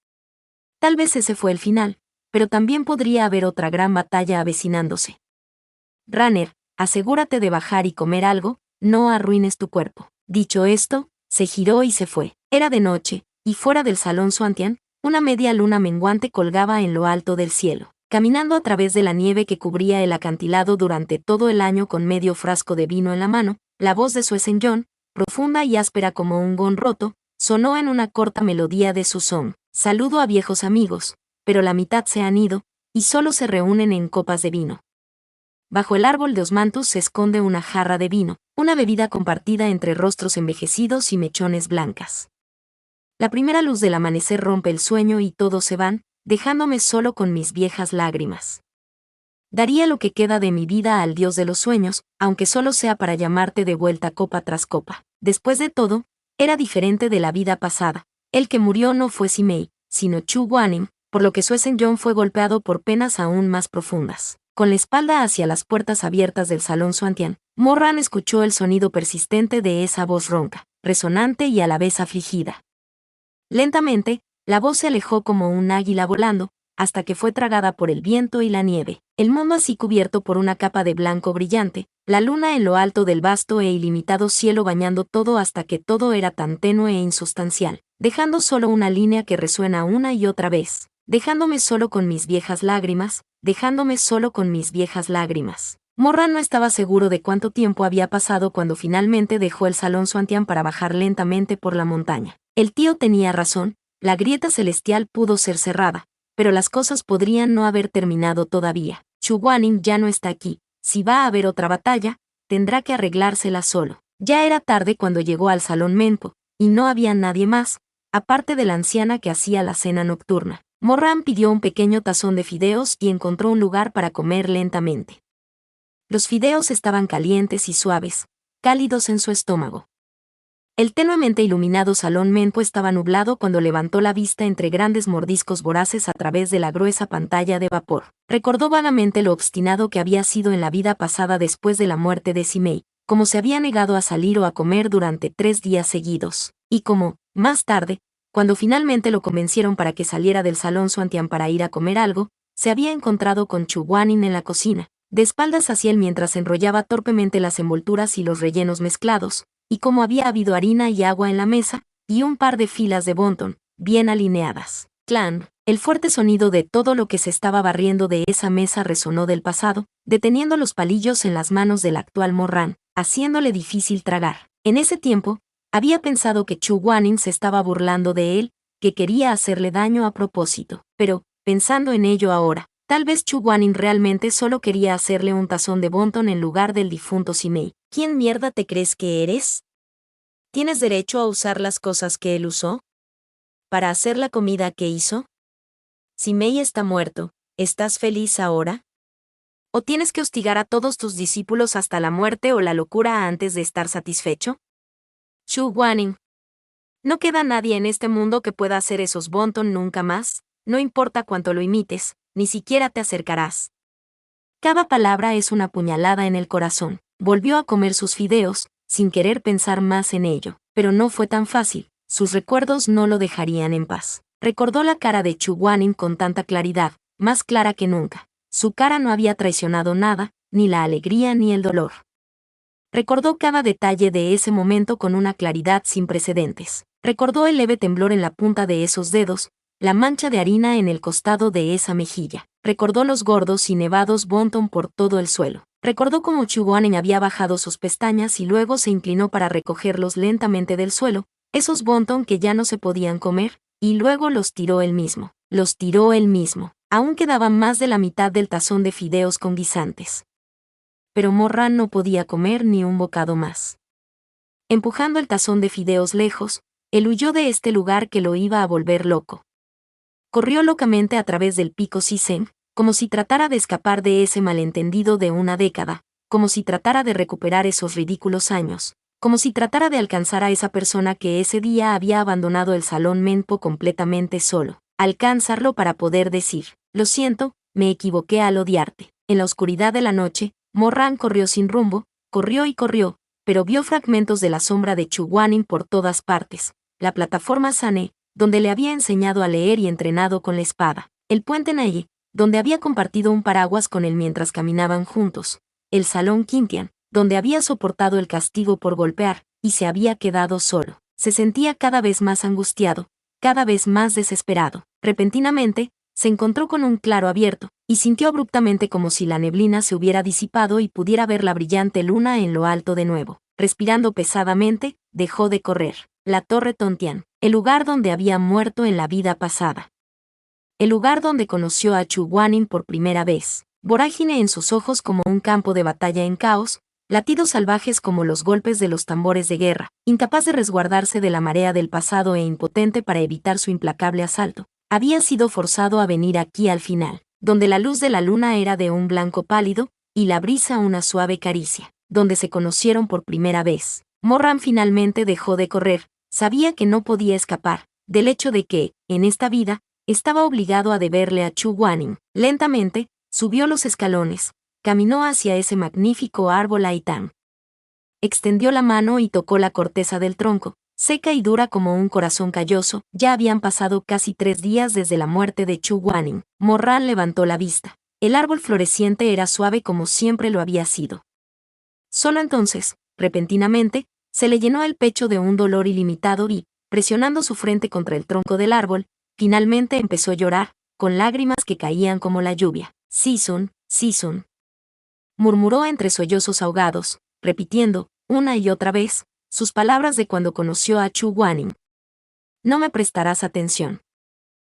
Tal vez ese fue el final, pero también podría haber otra gran batalla avecinándose. Ranner, asegúrate de bajar y comer algo, no arruines tu cuerpo. Dicho esto, se giró y se fue. Era de noche, y fuera del salón Suantian, una media luna menguante colgaba en lo alto del cielo. Caminando a través de la nieve que cubría el acantilado durante todo el año con medio frasco de vino en la mano, la voz de Suesenjon, profunda y áspera como un gong roto, sonó en una corta melodía de su son. Saludo a viejos amigos, pero la mitad se han ido, y solo se reúnen en copas de vino. Bajo el árbol de osmanthus se esconde una jarra de vino, una bebida compartida entre rostros envejecidos y mechones blancas. La primera luz del amanecer rompe el sueño y todos se van, dejándome solo con mis viejas lágrimas. Daría lo que queda de mi vida al dios de los sueños, aunque solo sea para llamarte de vuelta copa tras copa. Después de todo, era diferente de la vida pasada. El que murió no fue Simei, sino Chu Guanin, por lo que Suesenjon fue golpeado por penas aún más profundas. Con la espalda hacia las puertas abiertas del salón Suantian, Morran escuchó el sonido persistente de esa voz ronca, resonante y a la vez afligida. Lentamente, la voz se alejó como un águila volando, hasta que fue tragada por el viento y la nieve. El mundo así cubierto por una capa de blanco brillante, la luna en lo alto del vasto e ilimitado cielo bañando todo hasta que todo era tan tenue e insustancial, dejando solo una línea que resuena una y otra vez, dejándome solo con mis viejas lágrimas, dejándome solo con mis viejas lágrimas. Morran no estaba seguro de cuánto tiempo había pasado cuando finalmente dejó el salón Suantian para bajar lentamente por la montaña. El tío tenía razón, la grieta celestial pudo ser cerrada, pero las cosas podrían no haber terminado todavía. Chu Guanin ya no está aquí, si va a haber otra batalla, tendrá que arreglársela solo. Ya era tarde cuando llegó al salón Menpo, y no había nadie más, aparte de la anciana que hacía la cena nocturna. Morran pidió un pequeño tazón de fideos y encontró un lugar para comer lentamente. Los fideos estaban calientes y suaves, cálidos en su estómago. El tenuemente iluminado salón Menpo estaba nublado cuando levantó la vista entre grandes mordiscos voraces a través de la gruesa pantalla de vapor. Recordó vagamente lo obstinado que había sido en la vida pasada después de la muerte de Simei, cómo se había negado a salir o a comer durante 3 días seguidos, y cómo, más tarde, cuando finalmente lo convencieron para que saliera del salón Suantian para ir a comer algo, se había encontrado con Chu Guanin en la cocina, de espaldas hacia él mientras enrollaba torpemente las envolturas y los rellenos mezclados, y como había habido harina y agua en la mesa, y un par de filas de bonton, bien alineadas. Clan, el fuerte sonido de todo lo que se estaba barriendo de esa mesa resonó del pasado, deteniendo los palillos en las manos del actual Morran, haciéndole difícil tragar. En ese tiempo, había pensado que Chu Guanin se estaba burlando de él, que quería hacerle daño a propósito. Pero, pensando en ello ahora, tal vez Chu Guanin realmente solo quería hacerle un tazón de bonton en lugar del difunto Simei. ¿Quién mierda te crees que eres? ¿Tienes derecho a usar las cosas que él usó? ¿Para hacer la comida que hizo? Si Mei está muerto, ¿estás feliz ahora? ¿O tienes que hostigar a todos tus discípulos hasta la muerte o la locura antes de estar satisfecho? Xu Guaning. No queda nadie en este mundo que pueda hacer esos bonton nunca más, no importa cuánto lo imites, ni siquiera te acercarás. Cada palabra es una puñalada en el corazón. Volvió a comer sus fideos, sin querer pensar más en ello, pero no fue tan fácil, sus recuerdos no lo dejarían en paz. Recordó la cara de Xu Guaning con tanta claridad, más clara que nunca. Su cara no había traicionado nada, ni la alegría ni el dolor. Recordó cada detalle de ese momento con una claridad sin precedentes. Recordó el leve temblor en la punta de esos dedos, la mancha de harina en el costado de esa mejilla. Recordó los gordos y nevados bonton por todo el suelo. Recordó cómo Xu Guaning había bajado sus pestañas y luego se inclinó para recogerlos lentamente del suelo, esos bonton que ya no se podían comer, y luego los tiró él mismo. Los tiró él mismo. Aún quedaba más de la mitad del tazón de fideos con guisantes. Pero Morran no podía comer ni un bocado más. Empujando el tazón de fideos lejos, él huyó de este lugar que lo iba a volver loco. Corrió locamente a través del pico Sisen, como si tratara de escapar de ese malentendido de una década, como si tratara de recuperar esos ridículos años, como si tratara de alcanzar a esa persona que ese día había abandonado el salón Menpo completamente solo. Alcanzarlo para poder decir, lo siento, me equivoqué al odiarte. En la oscuridad de la noche, Morran corrió sin rumbo, corrió y corrió, pero vio fragmentos de la sombra de Xu Guaning por todas partes. La plataforma Sané, donde le había enseñado a leer y entrenado con la espada. El puente Nayi, donde había compartido un paraguas con él mientras caminaban juntos. El salón Quintian, donde había soportado el castigo por golpear, y se había quedado solo. Se sentía cada vez más angustiado, cada vez más desesperado. Repentinamente, se encontró con un claro abierto, y sintió abruptamente como si la neblina se hubiera disipado y pudiera ver la brillante luna en lo alto de nuevo. Respirando pesadamente, dejó de correr. La Torre Tontian, el lugar donde había muerto en la vida pasada. El lugar donde conoció a Xu Guaning por primera vez. Vorágine en sus ojos como un campo de batalla en caos, latidos salvajes como los golpes de los tambores de guerra, incapaz de resguardarse de la marea del pasado e impotente para evitar su implacable asalto. Había sido forzado a venir aquí al final, donde la luz de la luna era de un blanco pálido, y la brisa una suave caricia, donde se conocieron por primera vez. Morran finalmente dejó de correr, sabía que no podía escapar, del hecho de que, en esta vida, estaba obligado a deberle a Xu Guaning. Lentamente, subió los escalones, caminó hacia ese magnífico árbol Aitán. Extendió la mano y tocó la corteza del tronco, seca y dura como un corazón calloso. Ya habían pasado casi 3 días desde la muerte de Xu Guaning. Morran levantó la vista. El árbol floreciente era suave como siempre lo había sido. Solo entonces, repentinamente, se le llenó el pecho de un dolor ilimitado y, presionando su frente contra el tronco del árbol, finalmente empezó a llorar, con lágrimas que caían como la lluvia. Sisun, Sisun. Murmuró entre sollozos ahogados, repitiendo, una y otra vez, sus palabras de cuando conoció a Xu Guaning. No me prestarás atención.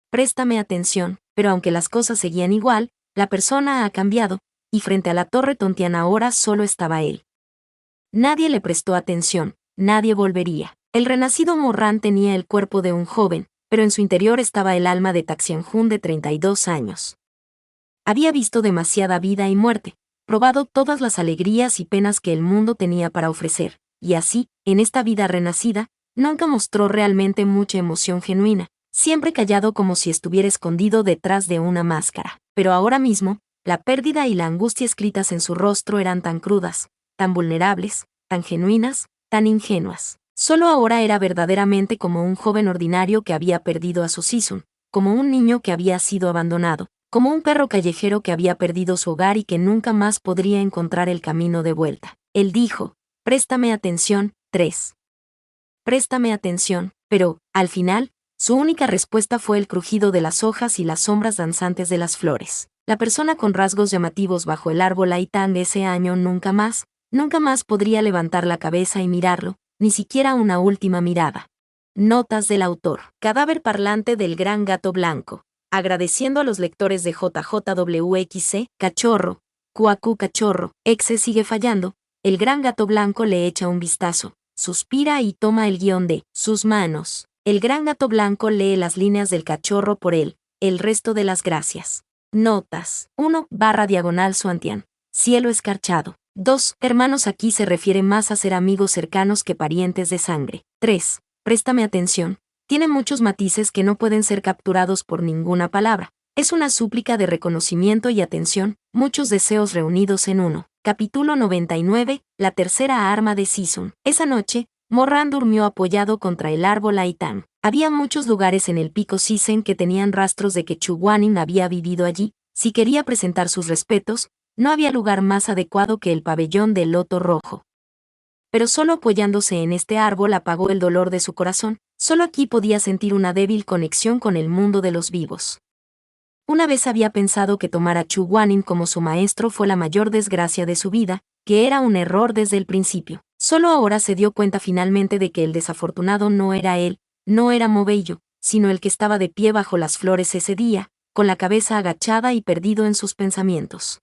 Préstame atención, pero aunque las cosas seguían igual, la persona ha cambiado, y frente a la Torre Tontian ahora solo estaba él. Nadie le prestó atención, nadie volvería. El renacido Morran tenía el cuerpo de un joven, pero en su interior estaba el alma de Taxianjun de 32 años. Había visto demasiada vida y muerte, probado todas las alegrías y penas que el mundo tenía para ofrecer, y así, en esta vida renacida, nunca mostró realmente mucha emoción genuina, siempre callado como si estuviera escondido detrás de una máscara. Pero ahora mismo, la pérdida y la angustia escritas en su rostro eran tan crudas, tan vulnerables, tan genuinas, tan ingenuas. Solo ahora era verdaderamente como un joven ordinario que había perdido a su Sisun, como un niño que había sido abandonado, como un perro callejero que había perdido su hogar y que nunca más podría encontrar el camino de vuelta. Él dijo, préstame atención, 3. Préstame atención, pero, al final, su única respuesta fue el crujido de las hojas y las sombras danzantes de las flores. La persona con rasgos llamativos bajo el árbol Aitán de ese año nunca más podría levantar la cabeza y mirarlo, ni siquiera una última mirada. Notas del autor. Cadáver parlante del gran gato blanco. Agradeciendo a los lectores de JJWXC, Cachorro, QAQ Cachorro, Exe sigue fallando, El gran gato blanco le echa un vistazo, suspira y toma el guión de sus manos. El gran gato blanco lee las líneas del cachorro por él, el resto de las gracias. Notas. 1/diagonal Suantian. Cielo escarchado. 2. Hermanos aquí se refiere más a ser amigos cercanos que parientes de sangre. 3. Préstame atención. Tiene muchos matices que no pueden ser capturados por ninguna palabra. Es una súplica de reconocimiento y atención, muchos deseos reunidos en uno. Capítulo 99, la tercera arma de Sisun. Esa noche, Morran durmió apoyado contra el árbol Aitán. Había muchos lugares en el pico Sisen que tenían rastros de que Chu Guanin había vivido allí. Si quería presentar sus respetos, no había lugar más adecuado que el pabellón del loto rojo. Pero solo apoyándose en este árbol apagó el dolor de su corazón, solo aquí podía sentir una débil conexión con el mundo de los vivos. Una vez había pensado que tomar a Chu Guanin como su maestro fue la mayor desgracia de su vida, que era un error desde el principio. Solo ahora se dio cuenta finalmente de que el desafortunado no era él, no era Mobeillo, sino el que estaba de pie bajo las flores ese día, con la cabeza agachada y perdido en sus pensamientos.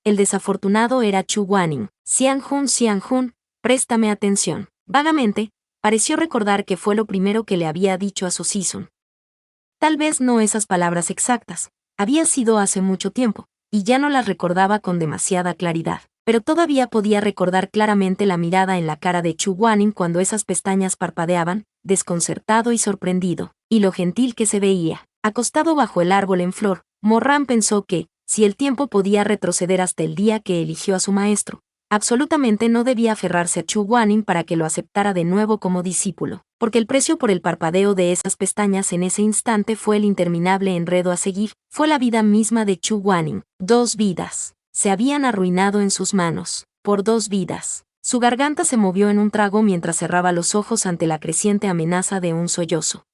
El desafortunado era Chu Guanin. Xianjun, préstame atención. Vagamente, pareció recordar que fue lo primero que le había dicho a su Sisun. Tal vez no esas palabras exactas, había sido hace mucho tiempo, y ya no las recordaba con demasiada claridad, pero todavía podía recordar claramente la mirada en la cara de Chu Guanin cuando esas pestañas parpadeaban, desconcertado y sorprendido, y lo gentil que se veía. Acostado bajo el árbol en flor, Morran pensó que, si el tiempo podía retroceder hasta el día que eligió a su maestro, absolutamente no debía aferrarse a Chu Guanin para que lo aceptara de nuevo como discípulo, porque el precio por el parpadeo de esas pestañas en ese instante fue el interminable enredo a seguir, fue la vida misma de Chu Guanin. 2 vidas. Se habían arruinado en sus manos, por 2 vidas. Su garganta se movió en un trago mientras cerraba los ojos ante la creciente amenaza de un sollozo.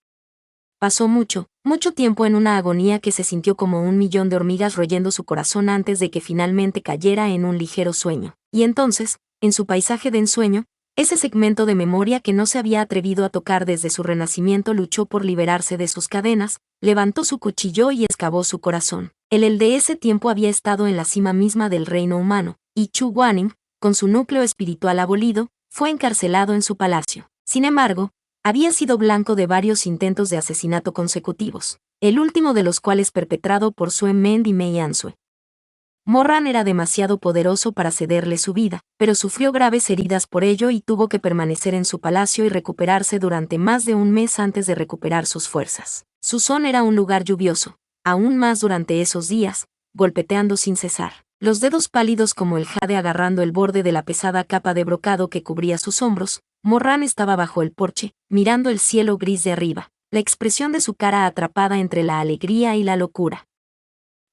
Pasó mucho tiempo en una agonía que se sintió como 1.000.000 de hormigas royendo su corazón antes de que finalmente cayera en un ligero sueño. Y entonces, en su paisaje de ensueño, ese segmento de memoria que no se había atrevido a tocar desde su renacimiento luchó por liberarse de sus cadenas, levantó su cuchillo y excavó su corazón. El de ese tiempo había estado en la cima misma del reino humano, y Chu Guanin, con su núcleo espiritual abolido, fue encarcelado en su palacio. Sin embargo, había sido blanco de varios intentos de asesinato consecutivos, el último de los cuales perpetrado por Sue Mend y Mei Ansue. Morran era demasiado poderoso para cederle su vida, pero sufrió graves heridas por ello y tuvo que permanecer en su palacio y recuperarse durante más de un mes antes de recuperar sus fuerzas. Suzón era un lugar lluvioso, aún más durante esos días, golpeteando sin cesar. Los dedos pálidos como el jade agarrando el borde de la pesada capa de brocado que cubría sus hombros, Morran estaba bajo el porche, mirando el cielo gris de arriba, la expresión de su cara atrapada entre la alegría y la locura.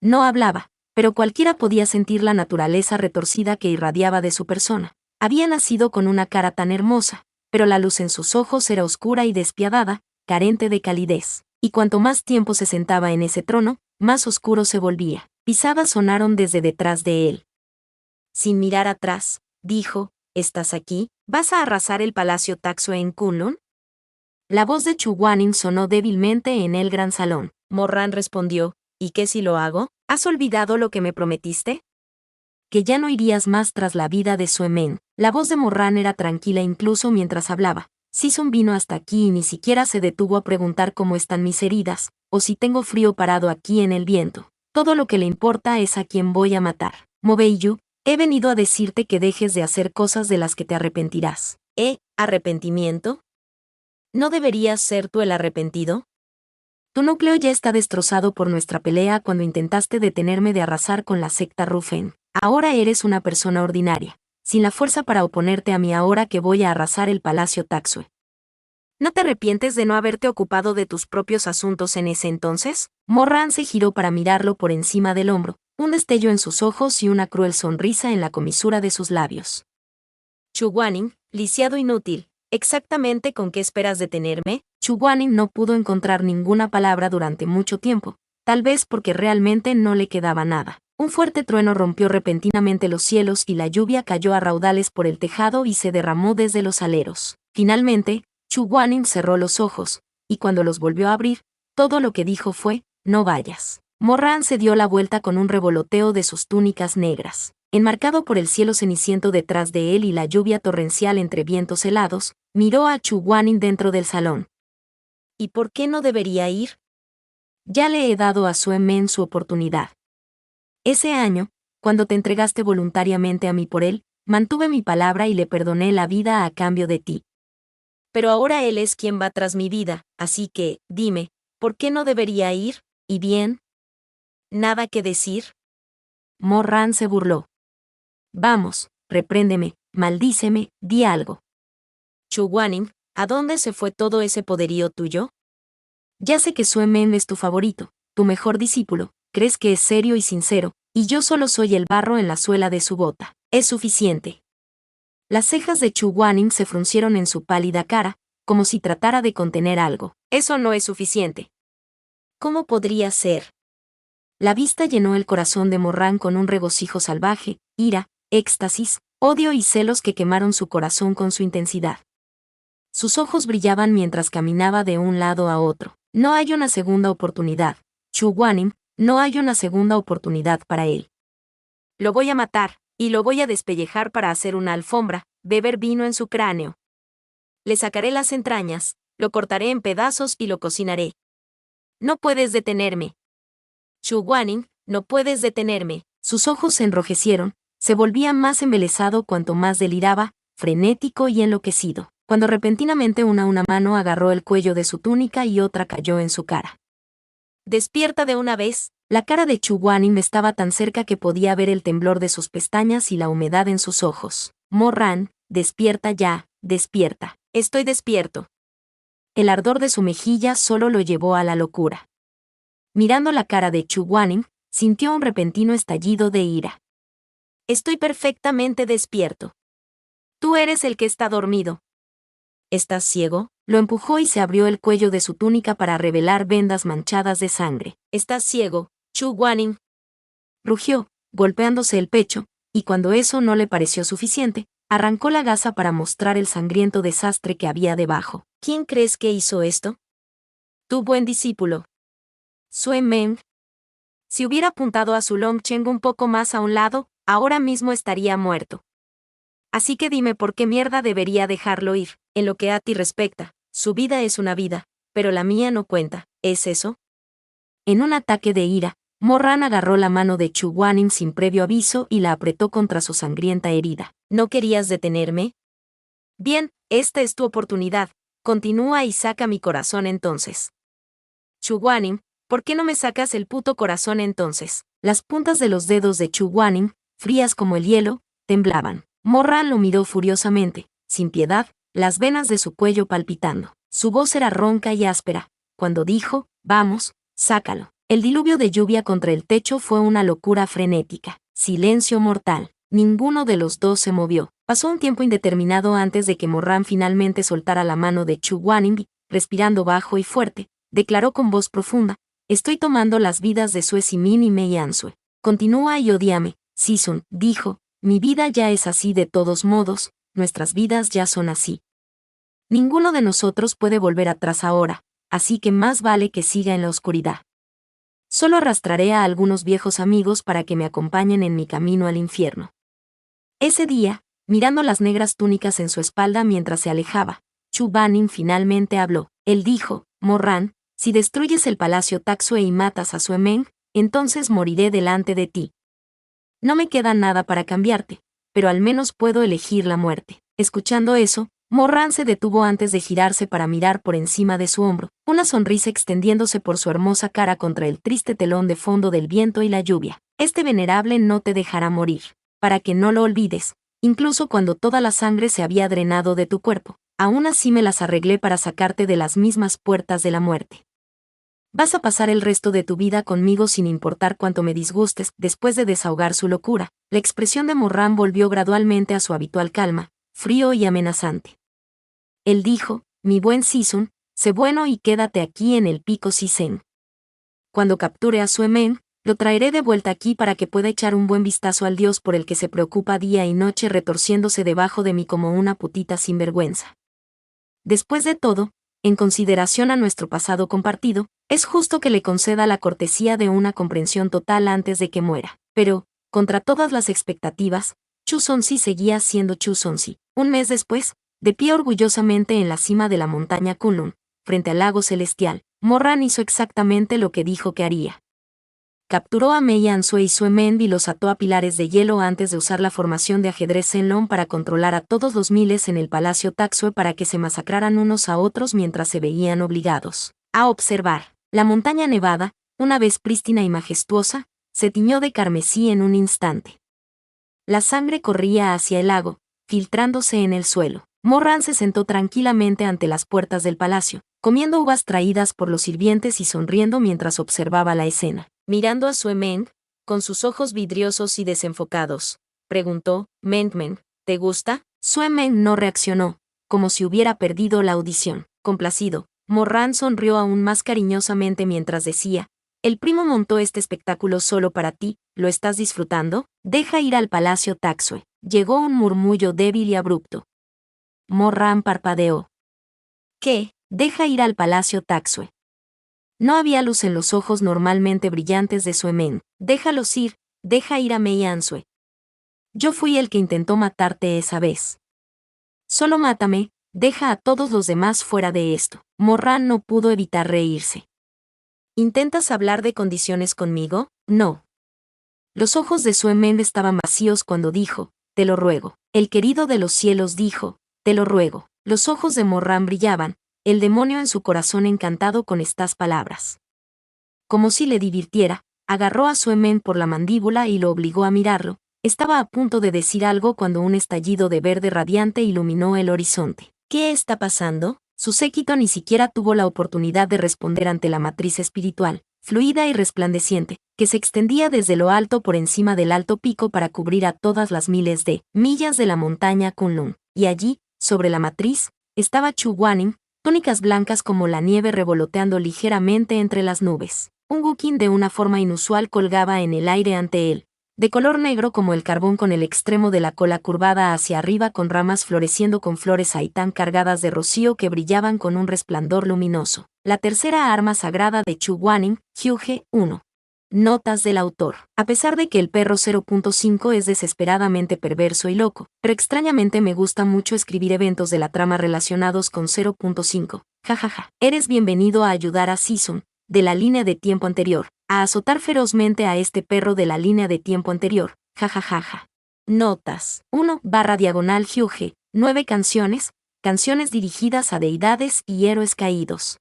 No hablaba, pero cualquiera podía sentir la naturaleza retorcida que irradiaba de su persona. Había nacido con una cara tan hermosa, pero la luz en sus ojos era oscura y despiadada, carente de calidez, y cuanto más tiempo se sentaba en ese trono, más oscuro se volvía. Pisadas sonaron desde detrás de él. Sin mirar atrás, dijo: ¿Estás aquí? ¿Vas a arrasar el palacio Taxue en Kunlun? La voz de Chu Guanin sonó débilmente en el gran salón. Morran respondió: ¿Y qué si lo hago? ¿Has olvidado lo que me prometiste? Que ya no irías más tras la vida de Sue Men. La voz de Morran era tranquila incluso mientras hablaba. Sisun vino hasta aquí y ni siquiera se detuvo a preguntar cómo están mis heridas, o si tengo frío parado aquí en el viento. Todo lo que le importa es a quién voy a matar. Mobeillo, he venido a decirte que dejes de hacer cosas de las que te arrepentirás. ¿Arrepentimiento? ¿No deberías ser tú el arrepentido? Tu núcleo ya está destrozado por nuestra pelea cuando intentaste detenerme de arrasar con la secta Rufen. Ahora eres una persona ordinaria, sin la fuerza para oponerte a mí ahora que voy a arrasar el palacio Taxue. ¿No te arrepientes de no haberte ocupado de tus propios asuntos en ese entonces? Morran se giró para mirarlo por encima del hombro, un destello en sus ojos y una cruel sonrisa en la comisura de sus labios. Chu Guanin, lisiado inútil, ¿exactamente con qué esperas detenerme? Chu Guanin no pudo encontrar ninguna palabra durante mucho tiempo, tal vez porque realmente no le quedaba nada. Un fuerte trueno rompió repentinamente los cielos y la lluvia cayó a raudales por el tejado y se derramó desde los aleros. Finalmente, Chu Guanin cerró los ojos, y cuando los volvió a abrir, todo lo que dijo fue: no vayas. Morran se dio la vuelta con un revoloteo de sus túnicas negras. enmarcado por el cielo ceniciento detrás de él y la lluvia torrencial entre vientos helados, miró a Chu Guanin dentro del salón. ¿Y por qué no debería ir? Ya le he dado a Sue Men su oportunidad. Ese año, cuando te entregaste voluntariamente a mí por él, mantuve mi palabra y le perdoné la vida a cambio de ti. Pero ahora él es quien va tras mi vida, así que, dime, ¿por qué no debería ir? ¿Y bien? ¿Nada que decir? Mo-Ran se burló. Vamos, repréndeme, maldíceme, di algo. Chu Guanin, ¿a dónde se fue todo ese poderío tuyo? Ya sé que Sue Men es tu favorito, tu mejor discípulo, crees que es serio y sincero, y yo solo soy el barro en la suela de su bota. Es suficiente. Las cejas de Chu Guanin se fruncieron en su pálida cara, como si tratara de contener algo. Eso no es suficiente. ¿Cómo podría ser? La vista llenó el corazón de Mo-Ran con un regocijo salvaje, ira, éxtasis, odio y celos que quemaron su corazón con su intensidad. Sus ojos brillaban mientras caminaba de un lado a otro. No hay una segunda oportunidad, Chu Guanin, no hay una segunda oportunidad para él. Lo voy a matar, y lo voy a despellejar para hacer una alfombra, beber vino en su cráneo. Le sacaré las entrañas, lo cortaré en pedazos y lo cocinaré. No puedes detenerme. Chu Guanin, no puedes detenerme. Sus ojos se enrojecieron, se volvía más embelesado cuanto más deliraba, frenético y enloquecido, cuando repentinamente una mano agarró el cuello de su túnica y otra cayó en su cara. Despierta de una vez. La cara de Chu Guanin estaba tan cerca que podía ver el temblor de sus pestañas y la humedad en sus ojos. Mo-Ran, despierta ya, despierta. Estoy despierto. El ardor de su mejilla solo lo llevó a la locura. Mirando la cara de Chu Guanin, sintió un repentino estallido de ira. Estoy perfectamente despierto. Tú eres el que está dormido. ¿Estás ciego? Lo empujó y se abrió el cuello de su túnica para revelar vendas manchadas de sangre. ¿Estás ciego, Chu Guanin? Rugió, golpeándose el pecho, y cuando eso no le pareció suficiente, arrancó la gasa para mostrar el sangriento desastre que había debajo. ¿Quién crees que hizo esto? Tu buen discípulo. Sue Men. Si hubiera apuntado a su Long Cheng un poco más a un lado, ahora mismo estaría muerto. Así que dime por qué mierda debería dejarlo ir. En lo que a ti respecta, su vida es una vida, pero la mía no cuenta, ¿es eso? En un ataque de ira, Mo-Ran agarró la mano de Chu Guanin sin previo aviso y la apretó contra su sangrienta herida. ¿No querías detenerme? Bien, esta es tu oportunidad. Continúa y saca mi corazón entonces. Chu Guanin, ¿por qué no me sacas el puto corazón entonces? Las puntas de los dedos de Chu Guanin, frías como el hielo, temblaban. Mo-Ran lo miró furiosamente, sin piedad, las venas de su cuello palpitando. Su voz era ronca y áspera. Cuando dijo, vamos, sácalo. El diluvio de lluvia contra el techo fue una locura frenética. Silencio mortal. Ninguno de los dos se movió. Pasó un tiempo indeterminado antes de que Mo-Ran finalmente soltara la mano de Chu Guanin y, respirando bajo y fuerte, declaró con voz profunda, estoy tomando las vidas de Sue Simin y Mei Ansue. Continúa y odíame, Sisun, dijo, mi vida ya es así de todos modos, nuestras vidas ya son así. Ninguno de nosotros puede volver atrás ahora, así que más vale que siga en la oscuridad. Solo arrastraré a algunos viejos amigos para que me acompañen en mi camino al infierno. Ese día, mirando las negras túnicas en su espalda mientras se alejaba, Chu Guanin finalmente habló. Él dijo, Mo-Ran, si destruyes el palacio Taxue y matas a Sue Men, entonces moriré delante de ti. No me queda nada para cambiarte, pero al menos puedo elegir la muerte. Escuchando eso, Mo-Ran se detuvo antes de girarse para mirar por encima de su hombro, una sonrisa extendiéndose por su hermosa cara contra el triste telón de fondo del viento y la lluvia. Este venerable no te dejará morir, para que no lo olvides, incluso cuando toda la sangre se había drenado de tu cuerpo, aún así me las arreglé para sacarte de las mismas puertas de la muerte. Vas a pasar el resto de tu vida conmigo sin importar cuánto me disgustes. Después de desahogar su locura, la expresión de Mo-Ran volvió gradualmente a su habitual calma, frío y amenazante. Él dijo, mi buen Sisun, sé bueno y quédate aquí en el pico Sisen. Cuando capture a Sue Men, lo traeré de vuelta aquí para que pueda echar un buen vistazo al dios por el que se preocupa día y noche retorciéndose debajo de mí como una putita sinvergüenza. Después de todo, en consideración a nuestro pasado compartido, es justo que le conceda la cortesía de una comprensión total antes de que muera. Pero, Contra todas las expectativas, Chu Sonsi seguía siendo Chu Sonsi. Un mes después, de pie orgullosamente en la cima de la montaña Kunlun, frente al lago celestial, Morran hizo exactamente lo que dijo que haría. Capturó a Mei Ansue y Sue Mend y los ató a pilares de hielo antes de usar la formación de ajedrez Shenlong para controlar a todos los miles en el palacio Taxue para que se masacraran unos a otros mientras se veían obligados a observar. La montaña nevada, una vez prístina y majestuosa, se tiñó de carmesí en un instante. La sangre corría hacia el lago, filtrándose en el suelo. Morran se sentó tranquilamente ante las puertas del palacio, comiendo uvas traídas por los sirvientes y sonriendo mientras observaba la escena. Mirando a Sue Mend, con sus ojos vidriosos y desenfocados, preguntó, «Mend, ¿te gusta?» Sue Mend no reaccionó, como si hubiera perdido la audición. Complacido, Morran sonrió aún más cariñosamente mientras decía, «El primo montó este espectáculo solo para ti, ¿lo estás disfrutando? Deja ir al palacio Taxue». Llegó un murmullo débil y abrupto. Morran parpadeó. «¿Qué? Deja ir al palacio Taxue». No había luz en los ojos normalmente brillantes de Sue Mend. «Déjalos ir, deja ir a Mei Ansue. Yo fui el que intentó matarte esa vez. Solo mátame, deja a todos los demás fuera de esto». Morran no pudo evitar reírse. «¿Intentas hablar de condiciones conmigo?» «No». Los ojos de Sue Mend estaban vacíos cuando dijo, «Te lo ruego». El querido de los cielos dijo, «Te lo ruego». Los ojos de Morran brillaban, el demonio en su corazón encantado con estas palabras. Como si le divirtiera, agarró a Sue Mend por la mandíbula y lo obligó a mirarlo. Estaba a punto de decir algo cuando un estallido de verde radiante iluminó el horizonte. «¿Qué está pasando?». Su séquito ni siquiera tuvo la oportunidad de responder ante la matriz espiritual, fluida y resplandeciente, que se extendía desde lo alto por encima del alto pico para cubrir a todas las miles de millas de la montaña Kunlun. Y allí, sobre la matriz, estaba Chu Guaning, túnicas blancas como la nieve revoloteando ligeramente entre las nubes. Un guqin de una forma inusual colgaba en el aire ante él, de color negro como el carbón con el extremo de la cola curvada hacia arriba con ramas floreciendo con flores haitán cargadas de rocío que brillaban con un resplandor luminoso. La tercera arma sagrada de Chu Guaning, Hyuge 1. Notas del autor. A pesar de que el perro 0.5 es desesperadamente perverso y loco, pero extrañamente me gusta mucho escribir eventos de la trama relacionados con 0.5. Jajaja. Eres bienvenido a ayudar a Season, de la línea de tiempo anterior, a azotar ferozmente a este perro de la línea de tiempo anterior. Jajajaja. Notas. 1/Hyuge. 9 canciones, canciones dirigidas a deidades y héroes caídos.